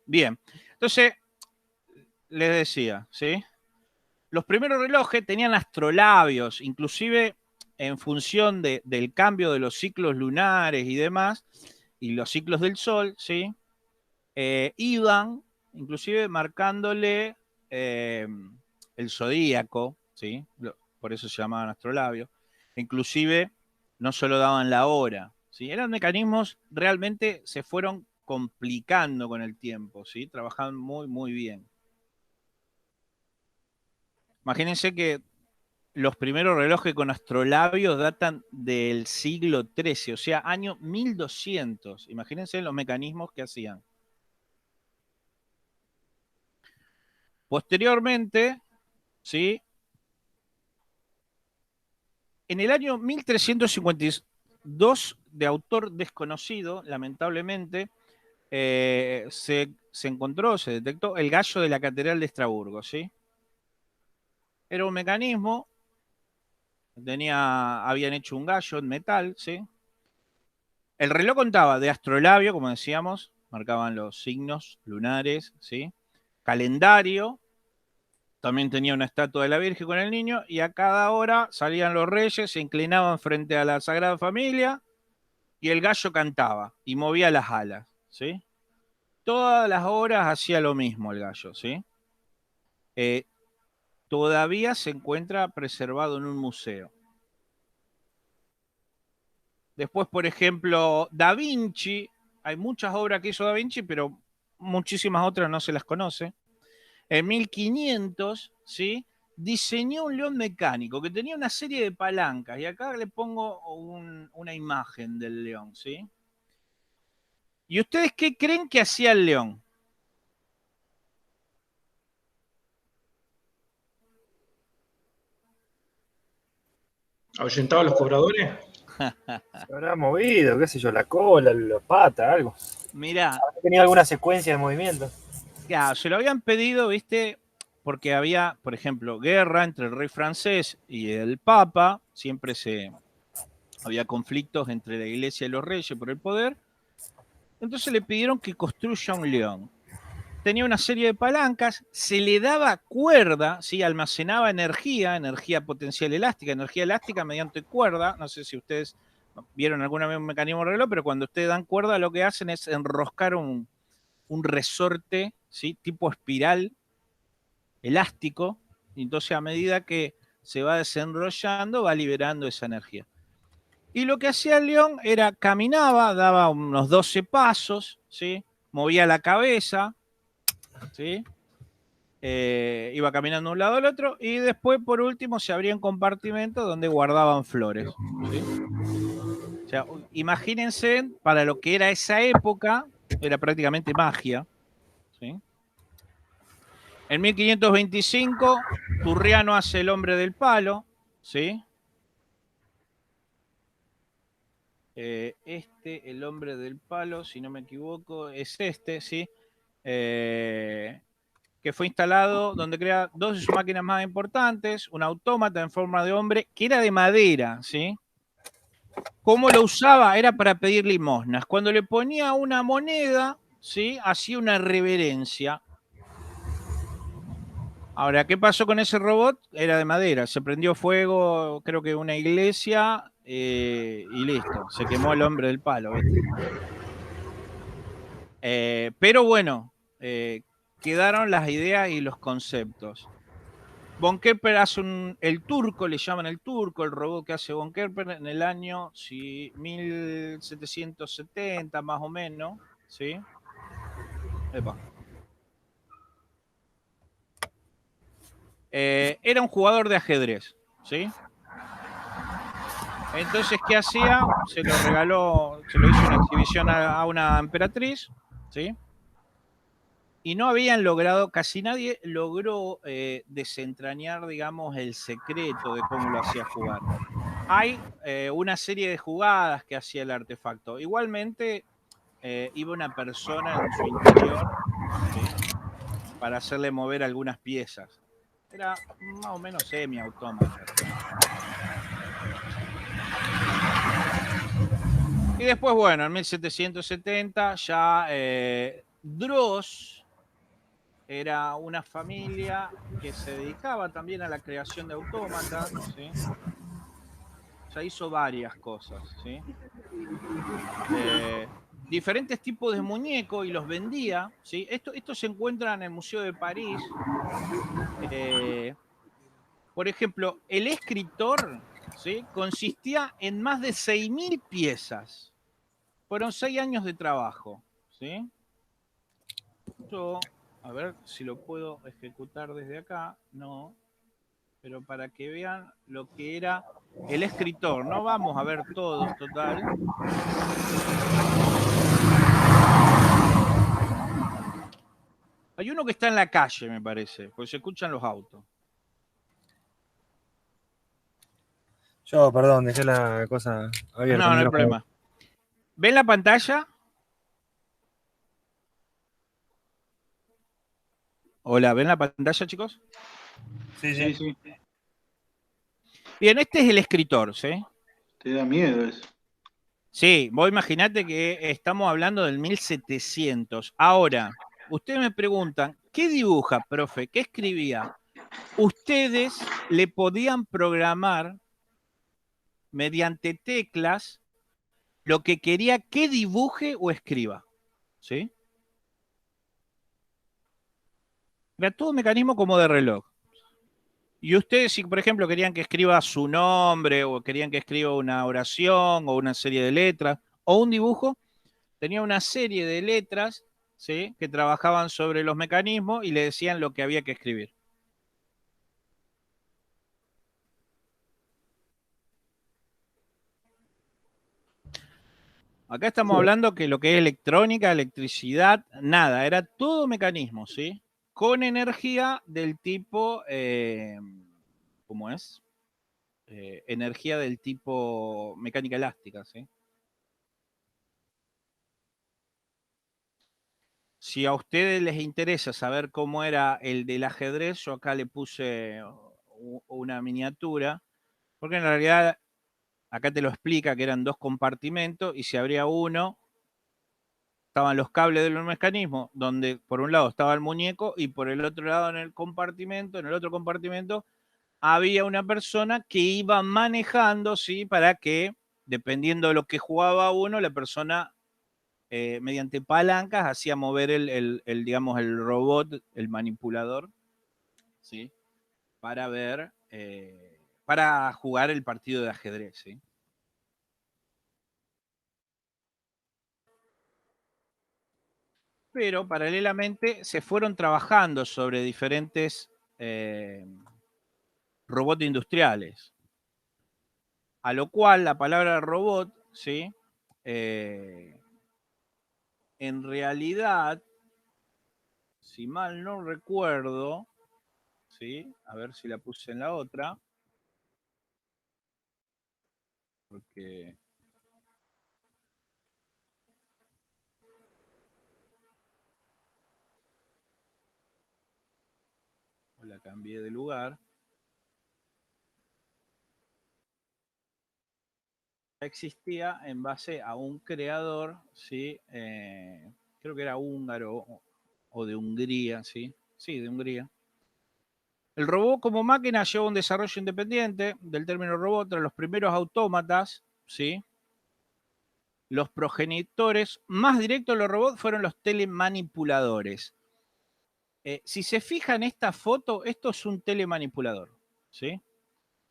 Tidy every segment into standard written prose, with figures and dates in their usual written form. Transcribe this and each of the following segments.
Bien. Entonces, les decía, ¿sí? Los primeros relojes tenían astrolabios, inclusive en función del cambio de los ciclos lunares y demás, y los ciclos del sol, ¿sí? Iban inclusive marcándole el zodíaco, ¿sí? Por eso se llamaban astrolabios. Inclusive no solo daban la hora, ¿sí? Eran mecanismos realmente se fueron complicando con el tiempo, ¿sí? Trabajaban muy, muy bien. Imagínense que los primeros relojes con astrolabios datan del siglo XIII, o sea, año 1200. Imagínense los mecanismos que hacían. Posteriormente, ¿sí? En el año 1352, de autor desconocido, lamentablemente, se encontró, se detectó el gallo de la Catedral de Estrasburgo, ¿sí? Era un mecanismo, habían hecho un gallo en metal, ¿sí? El reloj contaba de astrolabio, como decíamos, marcaban los signos lunares, ¿sí? Calendario, también tenía una estatua de la Virgen con el niño, y a cada hora salían los reyes, se inclinaban frente a la Sagrada Familia, y el gallo cantaba y movía las alas, ¿sí? Todas las horas hacía lo mismo el gallo, ¿sí? Eh, Todavía se encuentra preservado en un museo. Después, por ejemplo, Da Vinci, hay muchas obras que hizo Da Vinci, pero muchísimas otras no se las conoce. En 1500, ¿sí? Diseñó un león mecánico que tenía una serie de palancas, y acá le pongo una imagen del león, ¿sí? ¿Y ustedes qué creen que hacía el león? ¿Ahuyentaba a los cobradores? Se habrá movido, qué sé yo, la cola, la pata, algo. Mirá, Habrá tenido alguna secuencia de movimiento. claro, se lo habían pedido, ¿viste? Porque había, por ejemplo, guerra entre el rey francés y el papa, había conflictos entre la iglesia y los reyes por el poder, entonces le pidieron que construya un león. Tenía una serie de palancas, se le daba cuerda, ¿sí? Almacenaba energía, energía potencial energía elástica mediante cuerda. No sé si ustedes vieron alguna vez un mecanismo de reloj, pero cuando ustedes dan cuerda lo que hacen es enroscar un resorte, ¿sí? Tipo espiral elástico, y entonces a medida que se va desenrollando va liberando esa energía. Y lo que hacía el león era caminaba, daba unos 12 pasos, ¿sí? Movía la cabeza, ¿sí? Iba caminando de un lado al otro, y después, por último, se abrían compartimentos donde guardaban flores, ¿sí? O sea, imagínense, para lo que era esa época, era prácticamente magia, ¿sí? En 1525, Turriano hace el hombre del palo, ¿sí? El hombre del palo, si no me equivoco, es este, ¿sí? Que fue instalado donde crea dos de sus máquinas más importantes, un autómata en forma de hombre que era de madera, ¿sí? ¿Cómo lo usaba? Era para pedir limosnas. Cuando le ponía una moneda, ¿sí? Hacía una reverencia. Ahora, ¿qué pasó con ese robot? Era de madera. Se prendió fuego, creo que una iglesia, y listo. Se quemó el hombre del palo, ¿viste? Pero bueno, quedaron las ideas y los conceptos. Von Kepler hace el turco, le llaman el turco, el robot que hace Von Kepler en el año 1770 más o menos, ¿sí? Epa. Era un jugador de ajedrez, ¿sí? Entonces, ¿qué hacía? Se lo regaló, se lo hizo una exhibición a una emperatriz, ¿sí? Y no habían logrado, casi nadie logró desentrañar, digamos, el secreto de cómo lo hacía jugar. Hay una serie de jugadas que hacía el artefacto. Igualmente, iba una persona en su interior, ¿sí? Para hacerle mover algunas piezas. Era más o menos semi-autómata, ¿sí? Y después, bueno, en 1770 ya Dross era una familia que se dedicaba también a la creación de autómatas, ¿sí? O sea, hizo varias cosas, ¿sí? Diferentes tipos de muñecos y los vendía, ¿sí? Esto se encuentra en el Museo de París. Por ejemplo, el escritor, ¿sí? Consistía en más de 6.000 piezas. Fueron 6 años de trabajo, ¿sí? Yo, a ver si lo puedo ejecutar desde acá. No, pero para que vean lo que era el escritor. No vamos a ver todos, total. Hay uno que está en la calle, me parece, porque se escuchan los autos. Yo, perdón, dejé la cosa abierta, No, el no hay micrófono. problema. ¿Ven la pantalla? Hola, ¿ven la pantalla, chicos? Sí, Sí, sí. sí, Bien, este es el escritor, ¿sí? te da miedo eso. Sí, vos imaginate que estamos hablando del 1700. Ahora, ustedes me preguntan, ¿qué dibuja, profe? ¿Qué escribía? Ustedes le podían programar mediante teclas lo que quería que dibuje o escriba, ¿sí? Era todo un mecanismo como de reloj. Y ustedes, si por ejemplo querían que escriba su nombre o querían que escriba una oración o una serie de letras o un dibujo, tenía una serie de letras, ¿sí? Que trabajaban sobre los mecanismos y le decían lo que había que escribir. Acá estamos hablando que lo que es electrónica, electricidad, nada, era todo mecanismo, ¿sí? Con energía del tipo, ¿cómo es? Energía del tipo mecánica elástica, ¿sí? Si a ustedes les interesa saber cómo era el del ajedrez, yo acá le puse una miniatura, porque en realidad acá te lo explica que eran dos compartimentos y si abría uno, estaban los cables del mecanismo, donde por un lado estaba el muñeco y por el otro lado en el otro compartimento, había una persona que iba manejando, ¿sí? Para que, dependiendo de lo que jugaba uno, la persona, mediante palancas, hacía mover digamos, el robot, el manipulador, ¿sí? Para ver, para jugar el partido de ajedrez, ¿sí? Pero paralelamente se fueron trabajando sobre diferentes robots industriales, a lo cual la palabra robot, ¿sí? Eh, en realidad, si mal no recuerdo, ¿sí? A ver si la puse en la otra, porque la cambié de lugar. Existía en base a un creador, ¿sí? Creo que era húngaro o de Hungría, ¿sí? Sí, de Hungría. El robot como máquina lleva un desarrollo independiente del término robot tras los primeros autómatas, ¿sí? Los progenitores más directos de los robots fueron los telemanipuladores. Si se fija en esta foto, esto es un telemanipulador, ¿sí?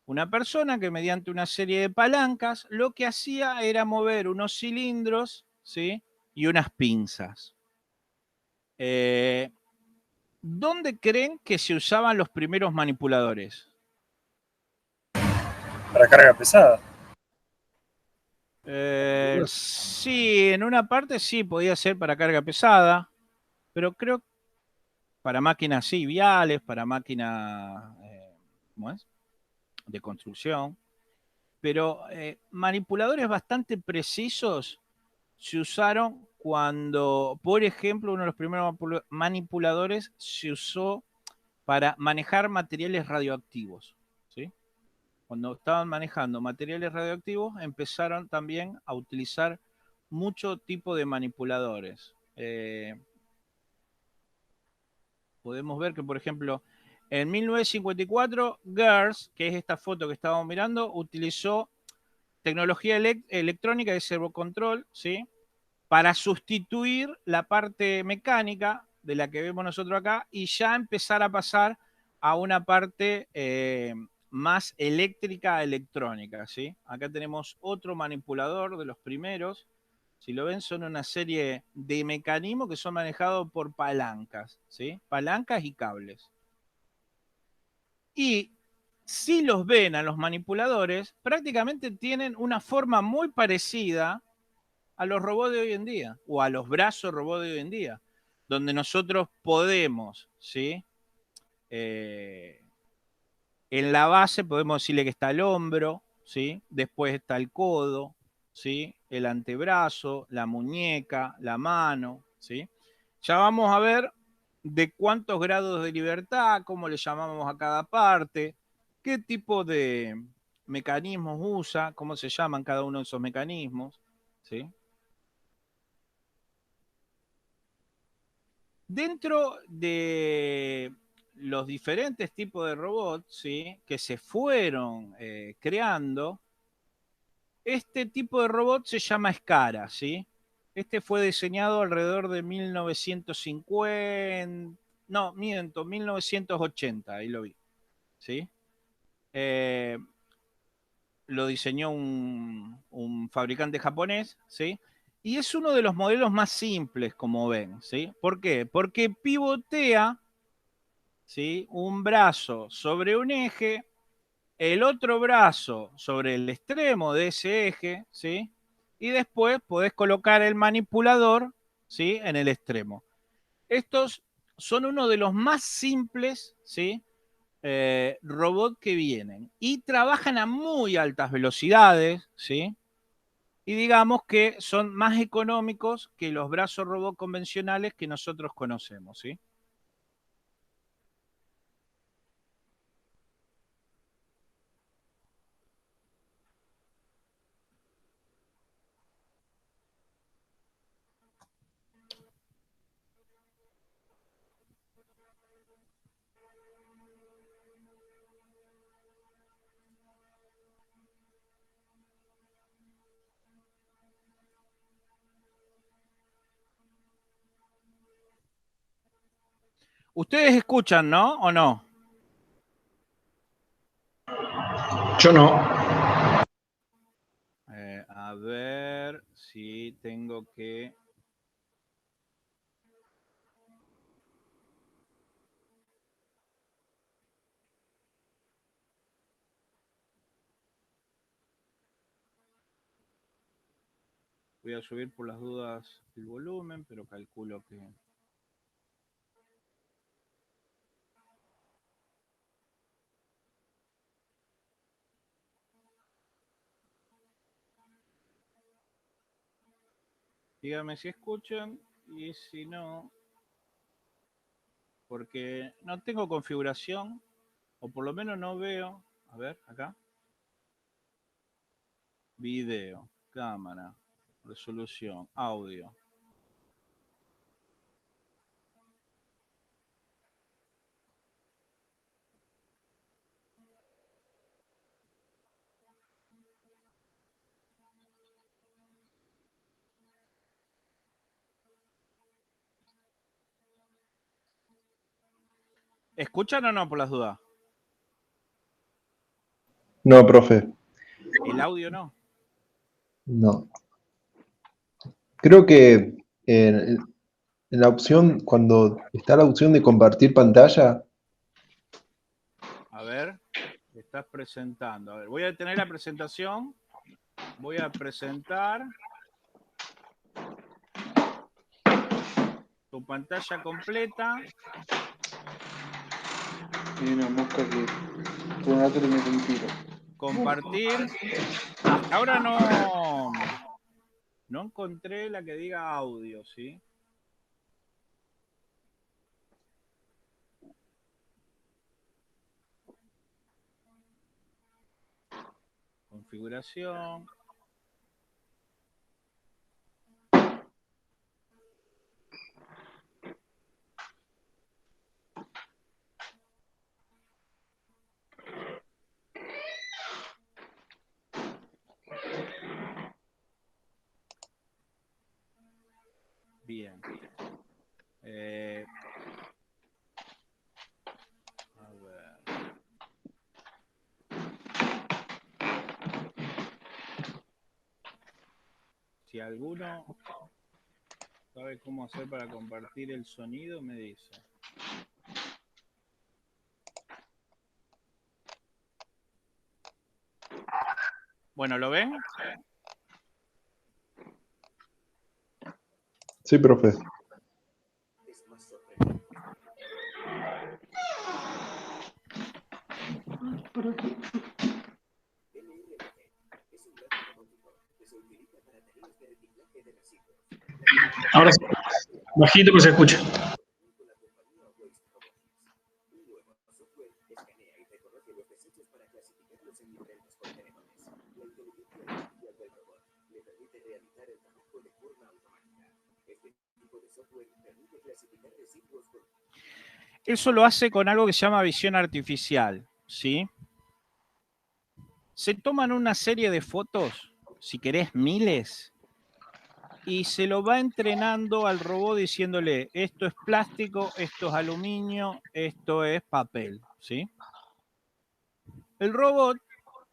Una persona que mediante una serie de palancas lo que hacía era mover unos cilindros, ¿sí? Y unas pinzas. ¿Dónde creen que se usaban los primeros manipuladores? Para carga pesada. Sí, en una parte sí podía ser para carga pesada, pero creo para máquinas sí, viales, para máquinas, ¿cómo es? De construcción. Pero manipuladores bastante precisos se usaron cuando, por ejemplo, uno de los primeros manipuladores se usó para manejar materiales radioactivos, ¿sí? Cuando estaban manejando materiales radioactivos, empezaron también a utilizar mucho tipo de manipuladores. podemos ver que, por ejemplo, en 1954, GERS, que es esta foto que estábamos mirando, utilizó tecnología electrónica de servocontrol, ¿sí? Para sustituir la parte mecánica de la que vemos nosotros acá y ya empezar a pasar a una parte más eléctrica electrónica, ¿sí? Acá tenemos otro manipulador de los primeros. Si lo ven, son una serie de mecanismos que son manejados por palancas, ¿sí? Palancas y cables. Y si los ven a los manipuladores, prácticamente tienen una forma muy parecida a los robots de hoy en día, o a los brazos robots de hoy en día, donde nosotros podemos, ¿sí? Eh, en la base podemos decirle que está el hombro, ¿sí? Después está el codo, ¿sí? El antebrazo, la muñeca, la mano, ¿sí? Ya vamos a ver de cuántos grados de libertad, cómo le llamamos a cada parte, qué tipo de mecanismos usa, cómo se llaman cada uno de esos mecanismos, ¿sí? Dentro de los diferentes tipos de robots, ¿sí? Que se fueron creando, este tipo de robot se llama Scara, ¿sí? Este fue diseñado alrededor de 1950, no, miento, 1980, ahí lo vi, ¿sí? Eh, lo diseñó un fabricante japonés, ¿sí? Y es uno de los modelos más simples, como ven, ¿sí? ¿Por qué? Porque pivotea, ¿sí? Un brazo sobre un eje, el otro brazo sobre el extremo de ese eje, ¿sí? Y después podés colocar el manipulador, ¿sí? En el extremo. Estos son uno de los más simples, ¿sí? Robots que vienen y trabajan a muy altas velocidades, ¿sí? Y digamos que son más económicos que los brazos robot convencionales que nosotros conocemos, ¿sí? Ustedes escuchan, ¿no? ¿O no? Yo no. A ver si tengo que... Voy a subir por las dudas el volumen, pero calculo que... Díganme si escuchan y si no, porque no tengo configuración, o por lo menos no veo. A ver, acá. Video, cámara, resolución, audio. ¿Escuchan o no por las dudas? No, profe. El audio no. No. Creo que en la opción, cuando está la opción de compartir pantalla, A ver, estás presentando. A ver, voy a tener la presentación. Voy a presentar tu pantalla completa. Hay una mosca que por un rato le mete un tiro. Compartir. Hasta ahora no encontré la que diga audio, ¿sí? Configuración. Bien. A ver. Si alguno sabe cómo hacer para compartir el sonido, me dice. Bueno, ¿lo ven? Sí, profe. Ahora sí, bajito que se escucha. Eso lo hace con algo que se llama visión artificial, ¿sí? Se toman una serie de fotos, si querés miles, y se lo va entrenando al robot diciéndole, esto es plástico, esto es aluminio, esto es papel, ¿sí? El robot,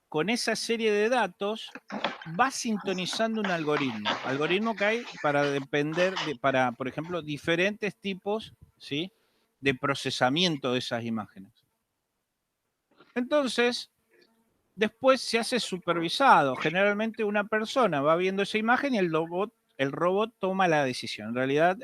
con esa serie de datos, va sintonizando un algoritmo que hay para depender para, por ejemplo, diferentes tipos, ¿sí?, de procesamiento de esas imágenes. Entonces, después se hace supervisado. Generalmente una persona va viendo esa imagen y el robot toma la decisión. En realidad,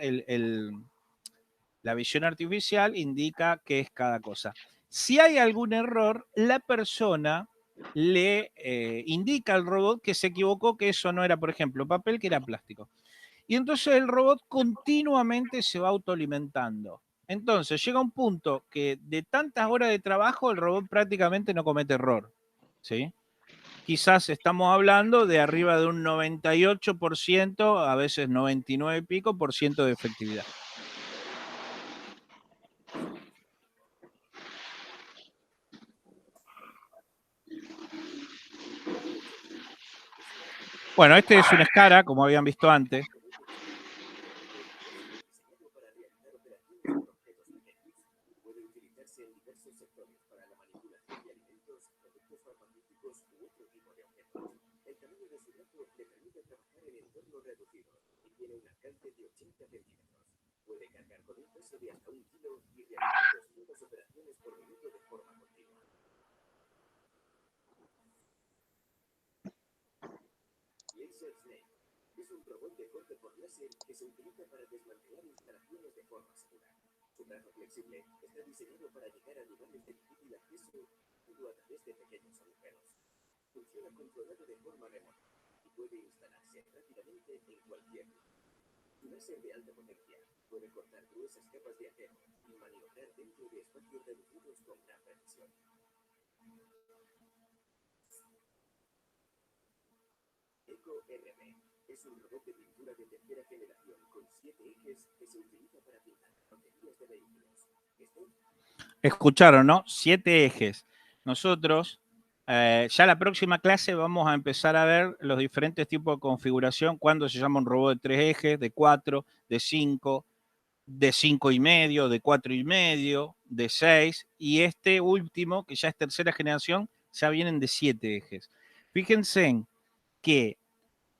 la visión artificial indica qué es cada cosa. Si hay algún error, la persona le indica al robot que se equivocó, que eso no era, por ejemplo, papel, que era plástico. Y entonces el robot continuamente se va autoalimentando. Entonces llega un punto que de tantas horas de trabajo el robot prácticamente no comete error, ¿sí? Quizás estamos hablando de arriba de un 98%, a veces 99 y pico por ciento de efectividad. Bueno, este es un SCARA, como habían visto antes. Escucharon, ¿no? 7 ejes. Nosotros, ya la próxima clase vamos a empezar a ver los diferentes tipos de configuración, cuando se llama un robot de 3 ejes, de 4, de 5, de 5 y medio, de 4 y medio, de 6, y este último, que ya es tercera generación, ya vienen de 7 ejes. Fíjense en que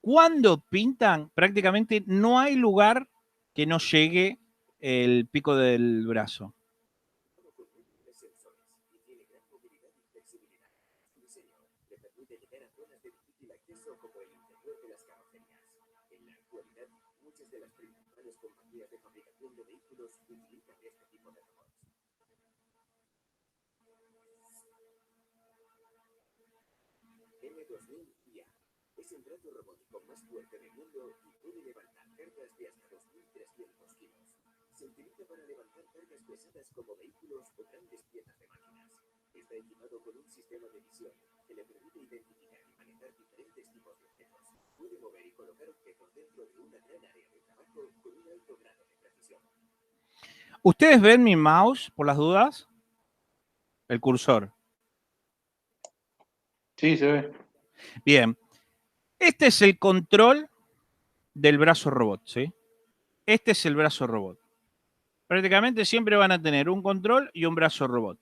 cuando pintan, prácticamente no hay lugar que no llegue el pico del brazo. ¿Ustedes ven mi mouse, por las dudas? El cursor. Sí, se ve. Bien. Este es el control del brazo robot, ¿sí? Este es el brazo robot. Prácticamente siempre van a tener un control y un brazo robot.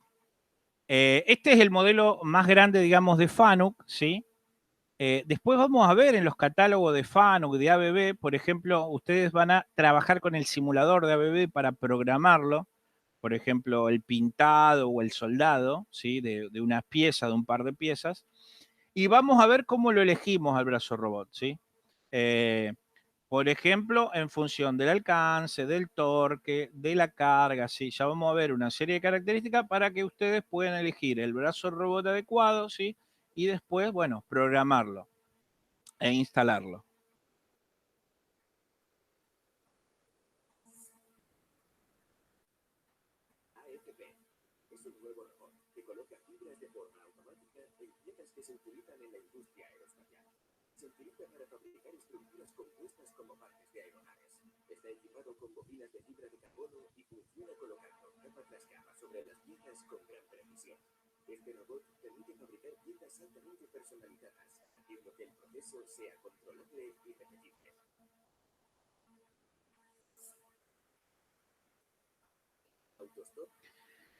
Este es el modelo más grande, digamos, de FANUC, ¿sí? Después vamos a ver en los catálogos de FANUC, de ABB, por ejemplo, ustedes van a trabajar con el simulador de ABB para programarlo, por ejemplo, el pintado o el soldado, ¿sí? De una pieza, de un par de piezas, y vamos a ver cómo lo elegimos al brazo robot, ¿sí? Por ejemplo, en función del alcance, del torque, de la carga, ¿sí? Ya vamos a ver una serie de características para que ustedes puedan elegir el brazo robot adecuado, ¿sí? Y después, bueno, programarlo e instalarlo.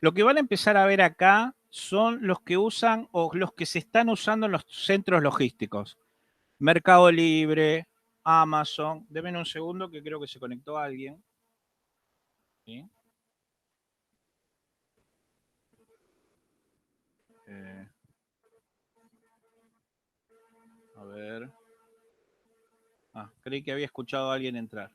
Lo que van a empezar a ver acá son los que usan o los que se están usando en los centros logísticos. Mercado Libre, Amazon. Denme un segundo que creo que se conectó alguien. ¿Sí? A ver. Creí que había escuchado a alguien entrar.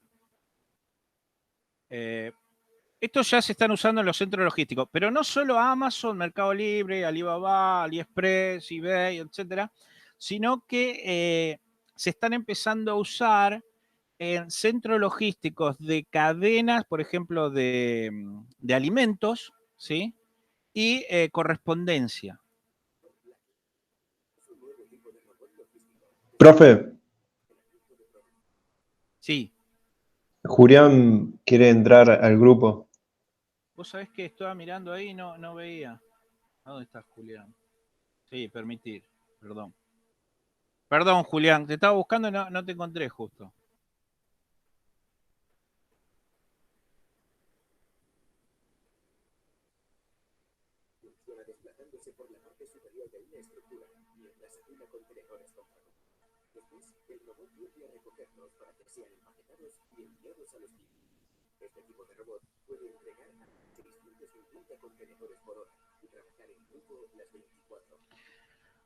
Estos ya se están usando en los centros logísticos, pero no solo Amazon, Mercado Libre, Alibaba, AliExpress, eBay, etcétera, sino que se están empezando a usar en centros logísticos de cadenas, por ejemplo, de alimentos, ¿sí? Y correspondencia. Profe, Sí. Julián quiere entrar al grupo. Vos sabés que estaba mirando ahí y no veía. ¿A dónde estás, Julián? Sí, permitir. Perdón. Perdón, Julián, te estaba buscando y no te encontré justo.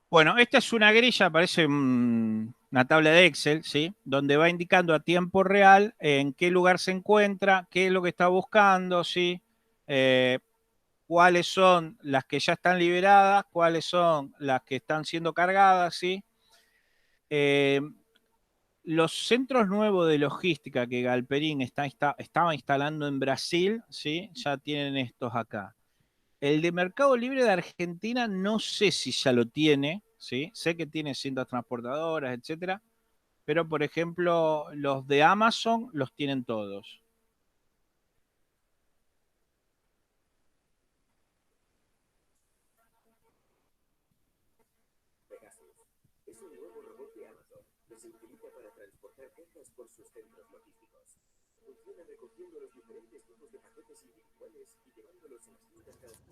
Bueno, esta es una grilla, parece una tabla de Excel, ¿sí? Donde va indicando a tiempo real en qué lugar se encuentra, qué es lo que está buscando, ¿sí? Cuáles son las que ya están liberadas, cuáles son las que están siendo cargadas, ¿sí? Los centros nuevos de logística que Galperín estaba instalando en Brasil, ¿sí? Ya tienen estos acá. El de Mercado Libre de Argentina no sé si ya lo tiene, ¿sí? Sé que tiene cintas transportadoras, etcétera, pero por ejemplo, los de Amazon los tienen todos.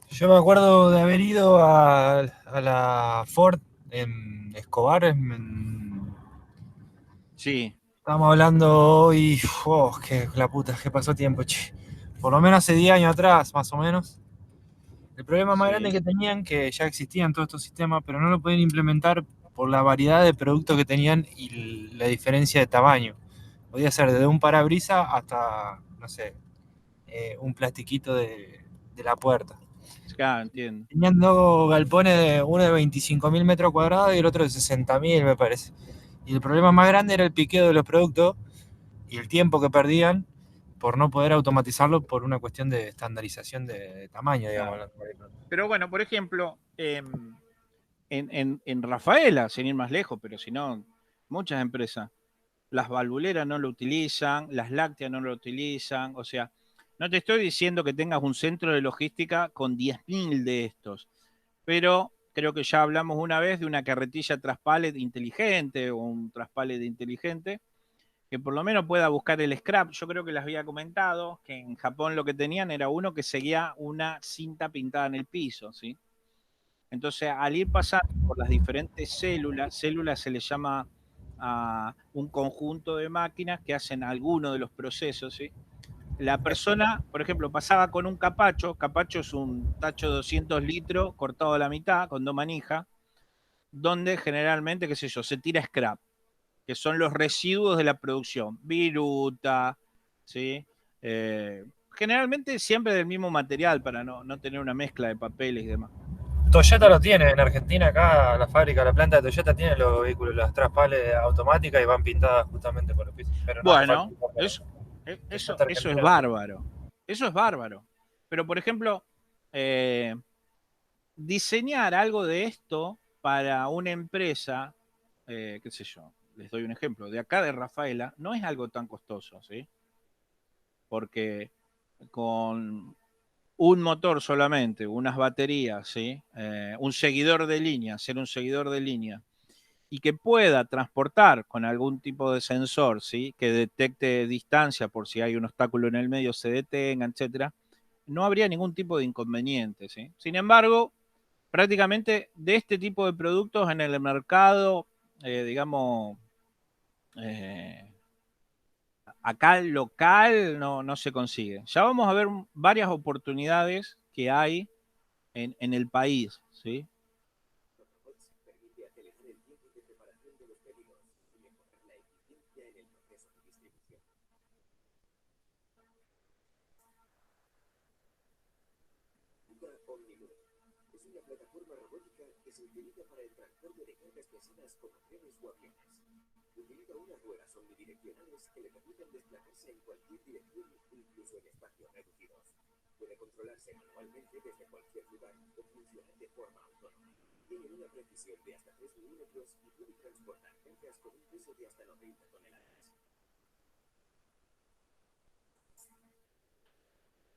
Yo me acuerdo de haber ido a la Ford en Escobar. Sí. Estamos hablando hoy, que la puta, que pasó tiempo, che. Por lo menos hace 10 años atrás, más o menos. El problema más grande que tenían, que ya existían todos estos sistemas, pero no lo podían implementar por la variedad de productos que tenían y la diferencia de tamaño. Podía ser desde un parabrisas hasta, no sé, un plastiquito de la puerta. Claro, entiendo. Tenían dos galpones, uno de 25.000 metros cuadrados y el otro de 60.000, me parece. Y el problema más grande era el piqueo de los productos y el tiempo que perdían por no poder automatizarlo por una cuestión de estandarización de tamaño, digamos. Claro. Pero bueno, por ejemplo, en Rafaela, sin ir más lejos, pero si no, muchas empresas, las valvuleras no lo utilizan, las lácteas no lo utilizan, o sea, no te estoy diciendo que tengas un centro de logística con 10.000 de estos, pero creo que ya hablamos una vez de una carretilla traspallet inteligente o un traspallet inteligente que por lo menos pueda buscar el scrap. Yo creo que les había comentado que en Japón lo que tenían era uno que seguía una cinta pintada en el piso, ¿sí? Entonces, al ir pasando por las diferentes células se le llama a un conjunto de máquinas que hacen alguno de los procesos, ¿sí? La persona, por ejemplo, pasaba con un capacho es un tacho de 200 litros cortado a la mitad con dos manijas, donde generalmente, qué sé yo, se tira scrap, que son los residuos de la producción, viruta, ¿sí? Generalmente siempre del mismo material para no tener una mezcla de papeles y demás. Toyota lo tiene en Argentina, acá la fábrica, la planta de Toyota tiene los vehículos, las traspales automáticas y van pintadas justamente por los pisos. Pero no hace falta Bueno, importar. eso es Argentina lo tiene. bárbaro. Eso es bárbaro. Pero, por ejemplo, eh, diseñar algo de esto para una empresa, qué sé yo, les doy un ejemplo, de acá de Rafaela, no es algo tan costoso, ¿sí? Porque con un motor solamente, unas baterías, ¿sí? Un seguidor de línea, ser un seguidor de línea, y que pueda transportar con algún tipo de sensor, ¿sí? Que detecte distancia por si hay un obstáculo en el medio, se detenga, etcétera, no habría ningún tipo de inconveniente, ¿sí? Sin embargo, prácticamente de este tipo de productos en el mercado, digamos, eh, acá local no se consigue. Ya vamos a ver varias oportunidades que hay en el país, ¿sí?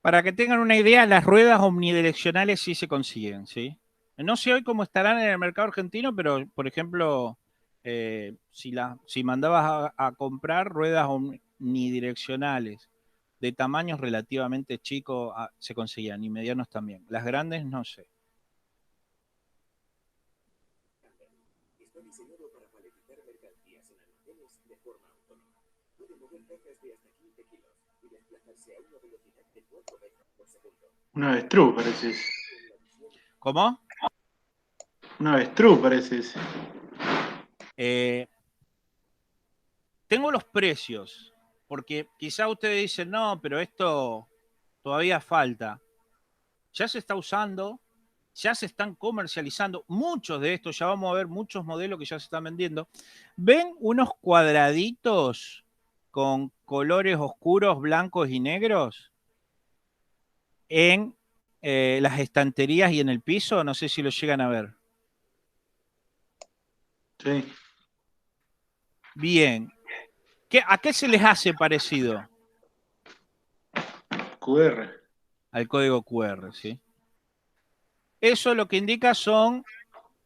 Para que tengan una idea, las ruedas omnidireccionales sí se consiguen, ¿sí? No sé hoy cómo estarán en el mercado argentino, pero, por ejemplo, si mandabas a comprar ruedas omnidireccionales de tamaños relativamente chicos, se conseguían, y medianos también. Las grandes no sé. Una avestruz parece ese. ¿Cómo? Una avestruz parece ese. Tengo los precios, porque quizá ustedes dicen, no, pero esto todavía falta. Ya se está usando, ya se están comercializando, muchos de estos, ya vamos a ver muchos modelos que ya se están vendiendo. ¿Ven unos cuadraditos con colores oscuros, blancos y negros en las estanterías y en el piso? No sé si lo llegan a ver. Sí. Bien. ¿A qué se les hace parecido? QR. Al código QR, ¿sí? Eso lo que indica son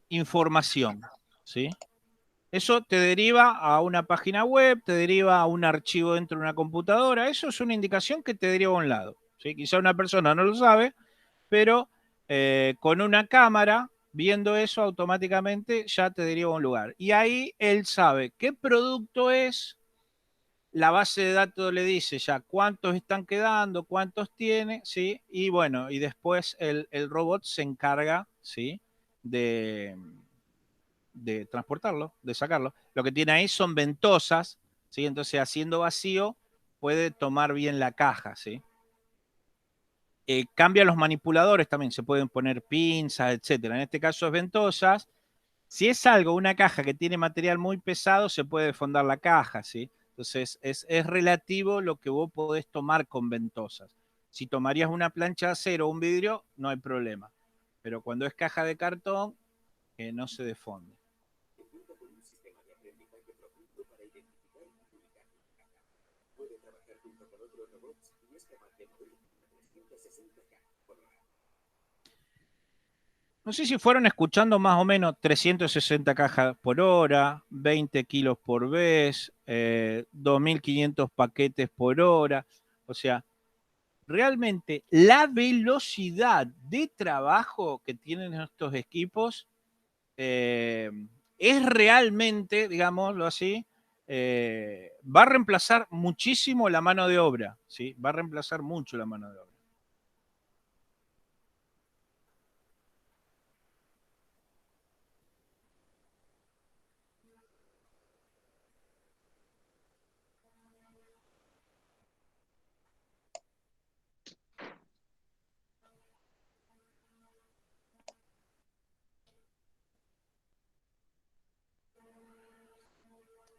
información, ¿sí? Eso te deriva a una página web, te deriva a un archivo dentro de una computadora. Eso es una indicación que te deriva a un lado, ¿sí? Quizá una persona no lo sabe, pero con una cámara, viendo eso automáticamente, ya te deriva a un lugar. Y ahí él sabe qué producto es. La base de datos le dice ya cuántos están quedando, cuántos tiene, ¿sí? Y bueno, y después el robot se encarga, ¿sí? De, de transportarlo, de sacarlo. Lo que tiene ahí son ventosas, ¿sí? Entonces, haciendo vacío, puede tomar bien la caja, ¿sí? Cambia los manipuladores también, se pueden poner pinzas, etcétera. En este caso es ventosas. Si es algo, una caja que tiene material muy pesado, se puede fondar la caja, ¿sí? Entonces, es relativo lo que vos podés tomar con ventosas. Si tomarías una plancha de acero o un vidrio, no hay problema. Pero cuando es caja de cartón, no se defonde. No sé si fueron escuchando más o menos 360 cajas por hora, 20 kilos por vez, 2.500 paquetes por hora. O sea, realmente la velocidad de trabajo que tienen estos equipos eh, es realmente, digámoslo así, va a reemplazar muchísimo la mano de obra, ¿sí? Va a reemplazar mucho la mano de obra.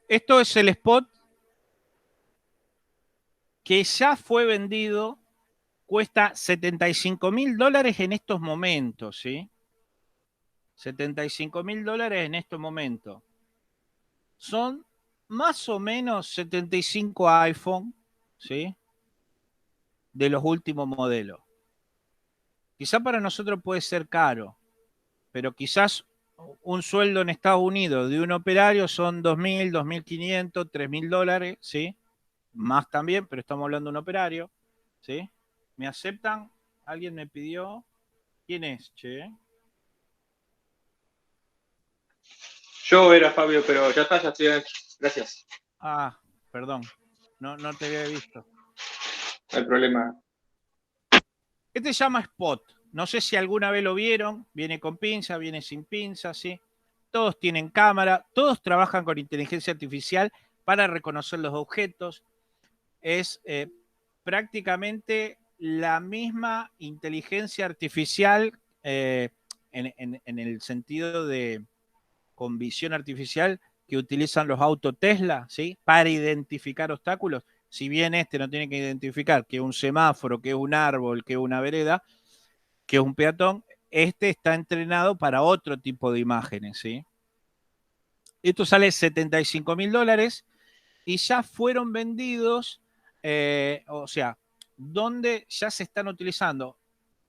Esto es el spot que ya fue vendido, cuesta $75.000 en estos momentos, ¿sí? $75.000 en estos momentos. Son más o menos 75 iPhone, ¿sí? De los últimos modelos. Quizá para nosotros puede ser caro, pero quizás un sueldo en Estados Unidos de un operario son 2.000, 2.500, $3.000, ¿sí? Más también, pero estamos hablando de un operario, ¿sí? ¿Me aceptan? ¿Alguien me pidió? ¿Quién es, che? Yo era Fabio, pero ya está, ya estoy adentro. Gracias. Ah, perdón, no te había visto. No hay problema. Este se llama Spot. No sé si alguna vez lo vieron. Viene con pinza, viene sin pinza, ¿sí? Todos tienen cámara, todos trabajan con inteligencia artificial para reconocer los objetos. Es prácticamente la misma inteligencia artificial en el sentido de con visión artificial que utilizan los autos Tesla, ¿sí? Para identificar obstáculos. Si bien este no tiene que identificar que es un semáforo, que es un árbol, que es una vereda, que es un peatón, este está entrenado para otro tipo de imágenes, ¿sí? Esto sale $75.000 y ya fueron vendidos, o sea, donde ya se están utilizando.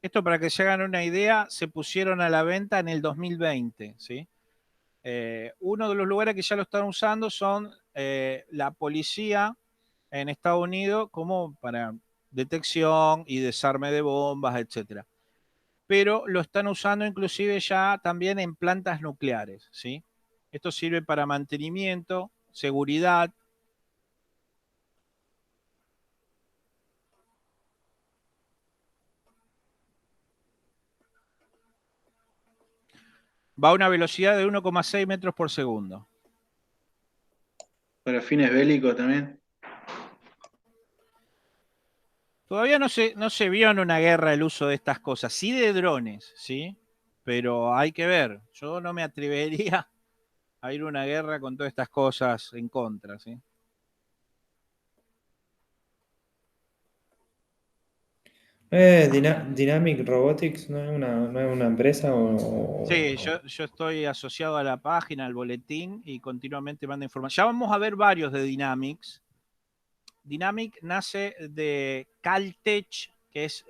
Esto para que se hagan una idea, se pusieron a la venta en el 2020, ¿sí? Uno de los lugares que ya lo están usando son la policía en Estados Unidos como para detección y desarme de bombas, etcétera. Pero lo están usando inclusive ya también en plantas nucleares, ¿sí? Esto sirve para mantenimiento, seguridad. Va a una velocidad de 1,6 metros por segundo. Para fines bélicos también. Todavía no se vio en una guerra el uso de estas cosas, sí de drones, ¿sí? Pero hay que ver. Yo no me atrevería a ir a una guerra con todas estas cosas en contra, ¿sí? Dynamic Robotics no es una empresa Sí, yo estoy asociado a la página, al boletín y continuamente manda información. Ya vamos a ver varios de Dynamics. Dynamic nace de Caltech, que es,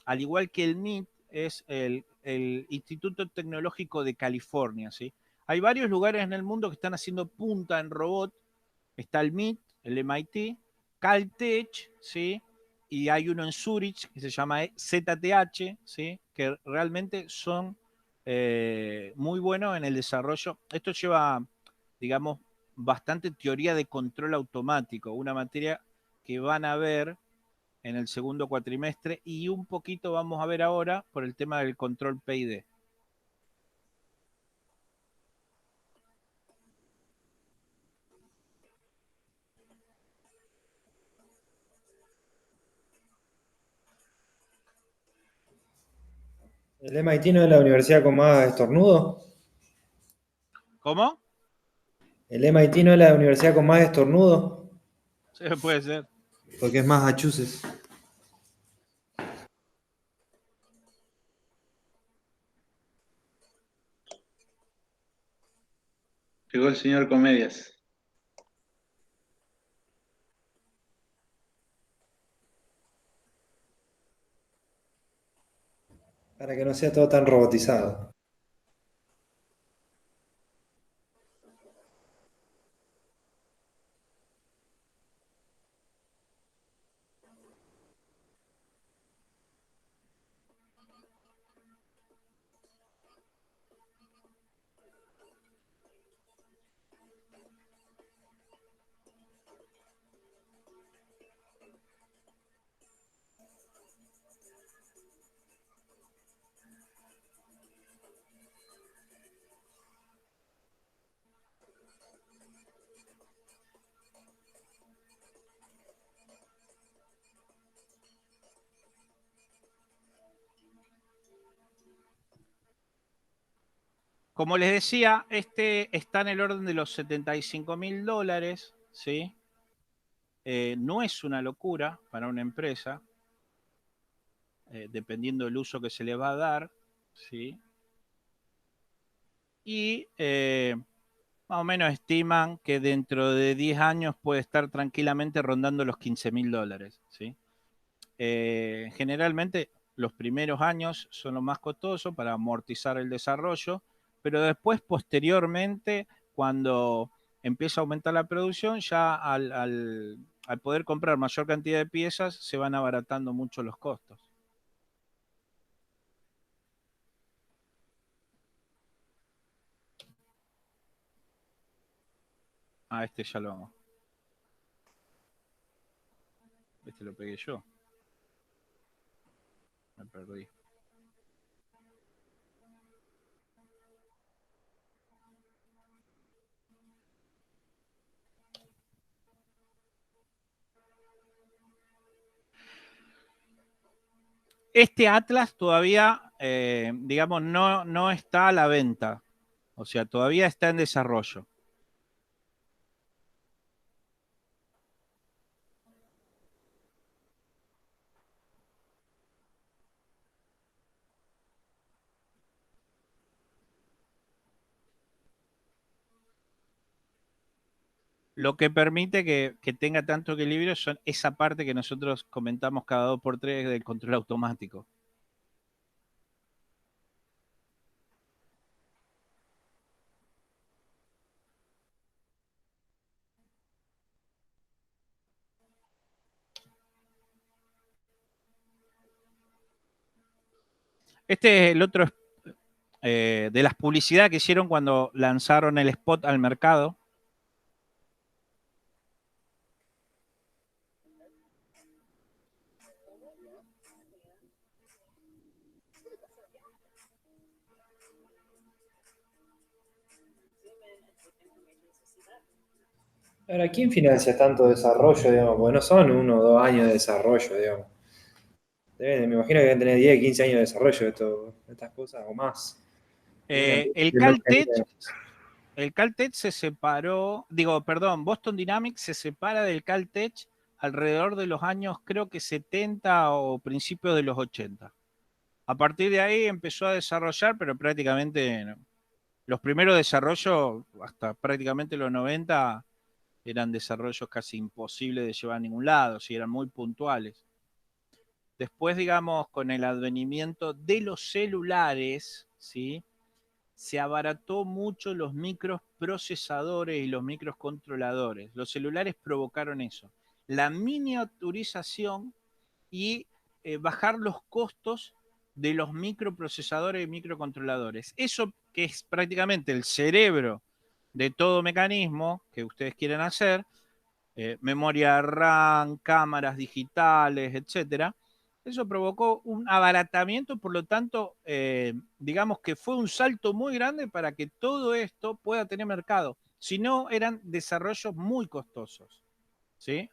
al igual que el MIT, es el Instituto Tecnológico de California, ¿sí? Hay varios lugares en el mundo que están haciendo punta en robot. Está el MIT, el MIT, Caltech, ¿sí? Y hay uno en Zurich que se llama ZTH, ¿sí? Que realmente son muy buenos en el desarrollo. Esto lleva, digamos, bastante teoría de control automático, una materia que van a ver en el segundo cuatrimestre y un poquito vamos a ver ahora por el tema del control PID. ¿El MIT no es la universidad con más estornudo? ¿Cómo? ¿El MIT no es la universidad con más estornudo? Sí, puede ser. Porque es Massachusetts. Llegó el señor Comedias. Para que no sea todo tan robotizado. Como les decía, este está en el orden de los $75.000, ¿sí? No es una locura para una empresa, dependiendo del uso que se le va a dar, ¿sí? Y más o menos estiman que dentro de 10 años puede estar tranquilamente rondando los $15.000, ¿sí? Generalmente los primeros años son los más costosos para amortizar el desarrollo, pero después, posteriormente, cuando empieza a aumentar la producción, ya al poder comprar mayor cantidad de piezas, se van abaratando mucho los costos. Ah, este ya lo... Este lo pegué yo. Me perdí. Este Atlas todavía, digamos, no está a la venta. O sea, todavía está en desarrollo. Lo que permite que tenga tanto equilibrio son esa parte que nosotros comentamos cada 2x3 del control automático. Este es el otro de las publicidades que hicieron cuando lanzaron el spot al mercado. Ahora, ¿quién financia tanto desarrollo, digamos? Porque no son 1 o 2 años de desarrollo, digamos. Me imagino que deben tener 10, 15 años de desarrollo de estas cosas o más. El Caltech se separó, digo, perdón, Boston Dynamics se separa del Caltech alrededor de los años, creo que 70 o principios de los 80. A partir de ahí empezó a desarrollar, pero prácticamente los primeros desarrollos, hasta prácticamente los 90, eran desarrollos casi imposibles de llevar a ningún lado, si eran muy puntuales. Después, digamos, con el advenimiento de los celulares, ¿sí? Se abarató mucho los microprocesadores y los microcontroladores. Los celulares provocaron eso. La miniaturización y bajar los costos de los microprocesadores y microcontroladores. Eso que es prácticamente el cerebro de todo mecanismo que ustedes quieren hacer, memoria RAM, cámaras digitales, etcétera. Eso provocó un abaratamiento, por lo tanto, digamos que fue un salto muy grande para que todo esto pueda tener mercado. Si no, eran desarrollos muy costosos, ¿sí?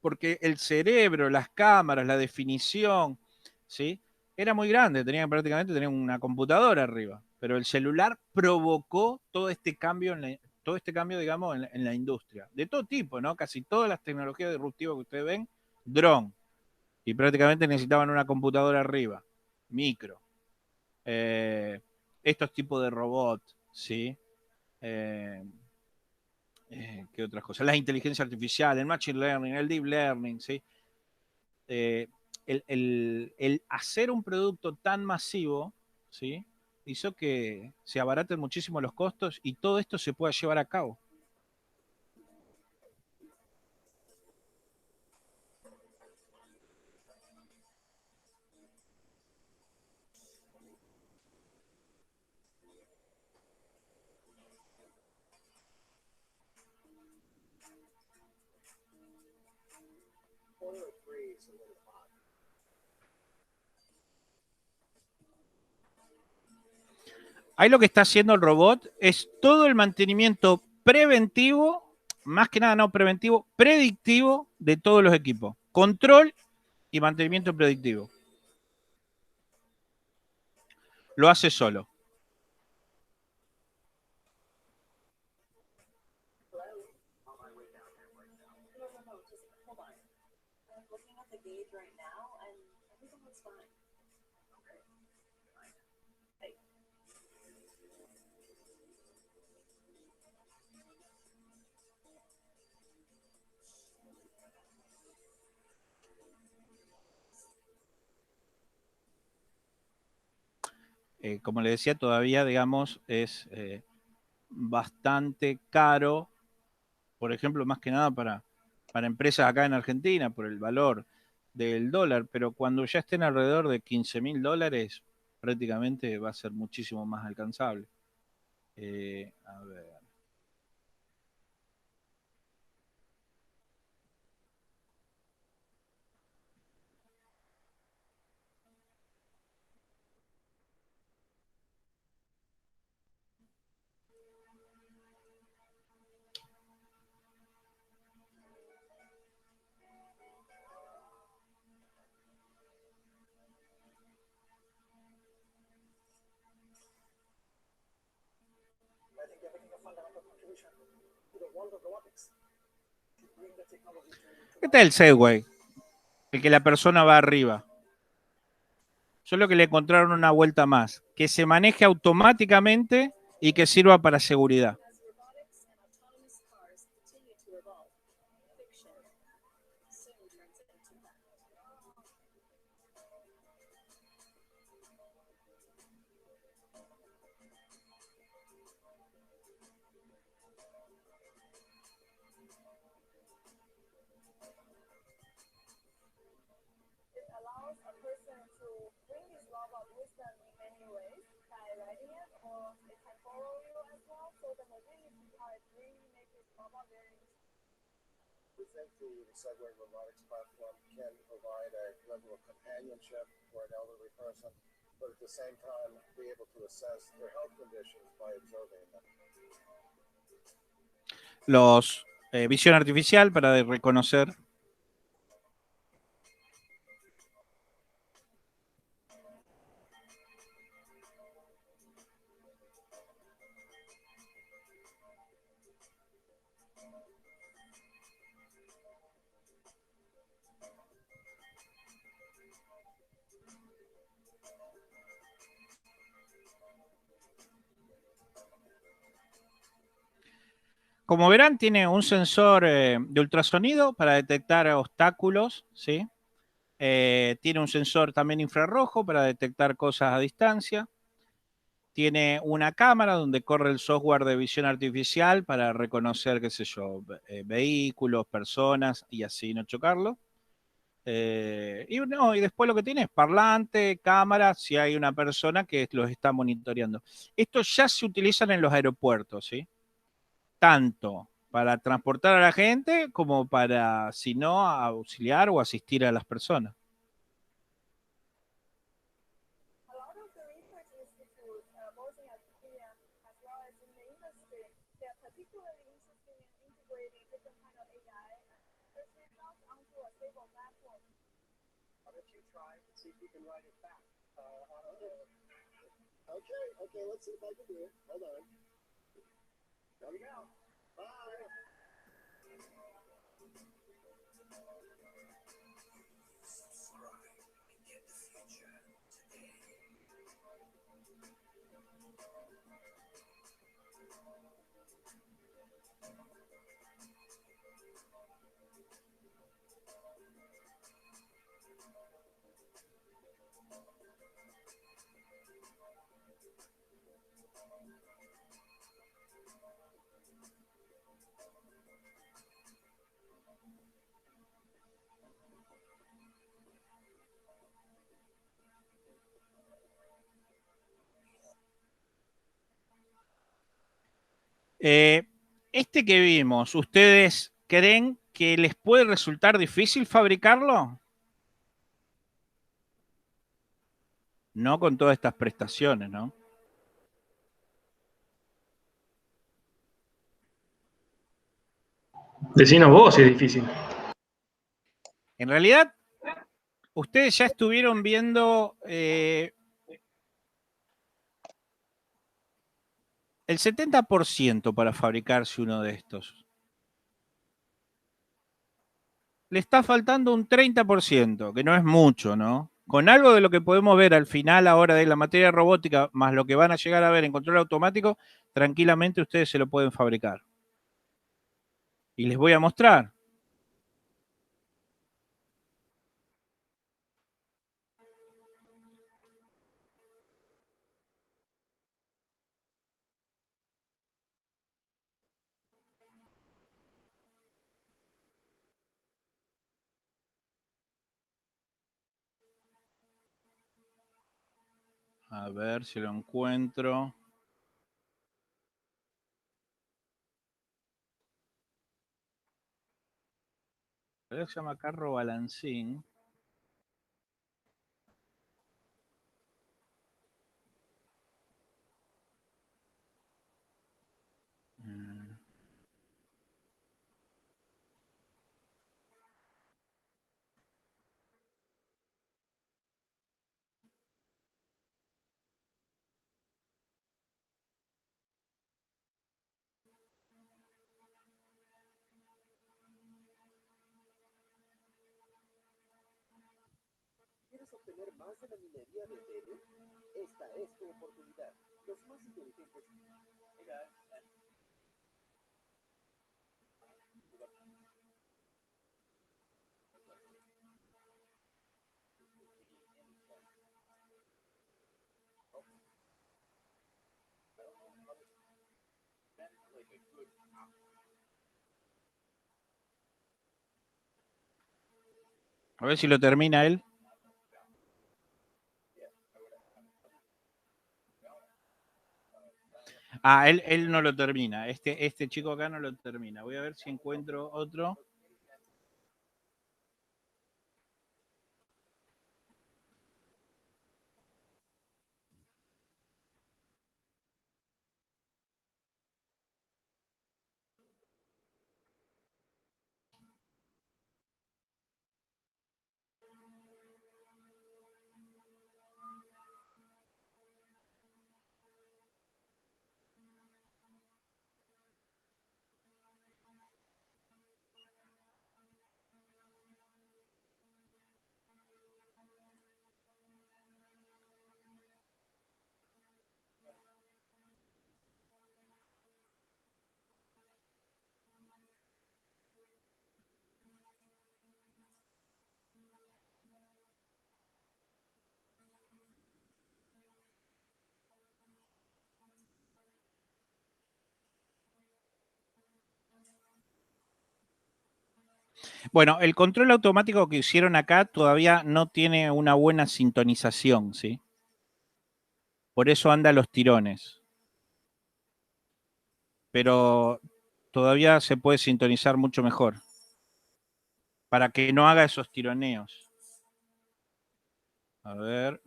Porque el cerebro, las cámaras, la definición, ¿sí? Era muy grande, tenían prácticamente tenían una computadora arriba, pero el celular provocó todo este cambio, digamos, en la industria, de todo tipo, ¿no? Casi todas las tecnologías disruptivas que ustedes ven, dron, y prácticamente necesitaban una computadora arriba, micro. Estos tipos de robots, ¿sí? Eh, ¿Qué otras cosas? La inteligencia artificial, el machine learning, el deep learning, ¿sí? el hacer un producto tan masivo, ¿sí? Hizo que se abaraten muchísimo los costos y todo esto se pueda llevar a cabo. Ahí lo que está haciendo el robot es todo el mantenimiento preventivo, más que nada no preventivo, predictivo de todos los equipos. Control y mantenimiento predictivo. Lo hace solo. Como le decía, todavía, digamos, es bastante caro, por ejemplo, más que nada para empresas acá en Argentina, por el valor del dólar, pero cuando ya estén alrededor de $15.000, prácticamente va a ser muchísimo más alcanzable. A ver. Este es el Segway, el que la persona va arriba. Solo que le encontraron una vuelta más, que se maneje automáticamente y que sirva para seguridad. The Segway robotics platform can provide a level of companionship for an elderly person, but at the same time be able to assess their health conditions by observing them. Los visión artificial para reconocer. Como verán, tiene un sensor de ultrasonido para detectar obstáculos, ¿sí? Tiene un sensor también infrarrojo para detectar cosas a distancia. Tiene una cámara donde corre el software de visión artificial para reconocer, qué sé yo, vehículos, personas y así no chocarlo. Y después lo que tiene es parlante, cámara, si hay una persona que los está monitoreando. Esto ya se utilizan en los aeropuertos, ¿sí? Tanto para transportar a la gente como para, si no, auxiliar o asistir a las personas. Okay, let's see if I can do it. Hold on. There we go. Bye. Este que vimos, ¿ustedes creen que les puede resultar difícil fabricarlo? No con todas estas prestaciones, ¿no? Decinos vos si es difícil. En realidad, ustedes ya estuvieron viendo el 70% para fabricarse uno de estos. Le está faltando un 30%, que no es mucho, ¿no? Con algo de lo que podemos ver al final ahora de la materia robótica, más lo que van a llegar a ver en control automático, tranquilamente ustedes se lo pueden fabricar. Y les voy a mostrar. A ver si lo encuentro. Se llama carro balancín. ¿Quieres obtener más de la minería de Ethereum? Esta es tu oportunidad. Los más inteligentes. Mira, A ver si lo termina él. Ah, él no lo termina. Este chico acá no lo termina. Voy a ver si encuentro otro. Bueno, el control automático que hicieron acá todavía no tiene una buena sintonización, ¿sí? Por eso anda a los tirones. Pero todavía se puede sintonizar mucho mejor. Para que no haga esos tironeos. A ver.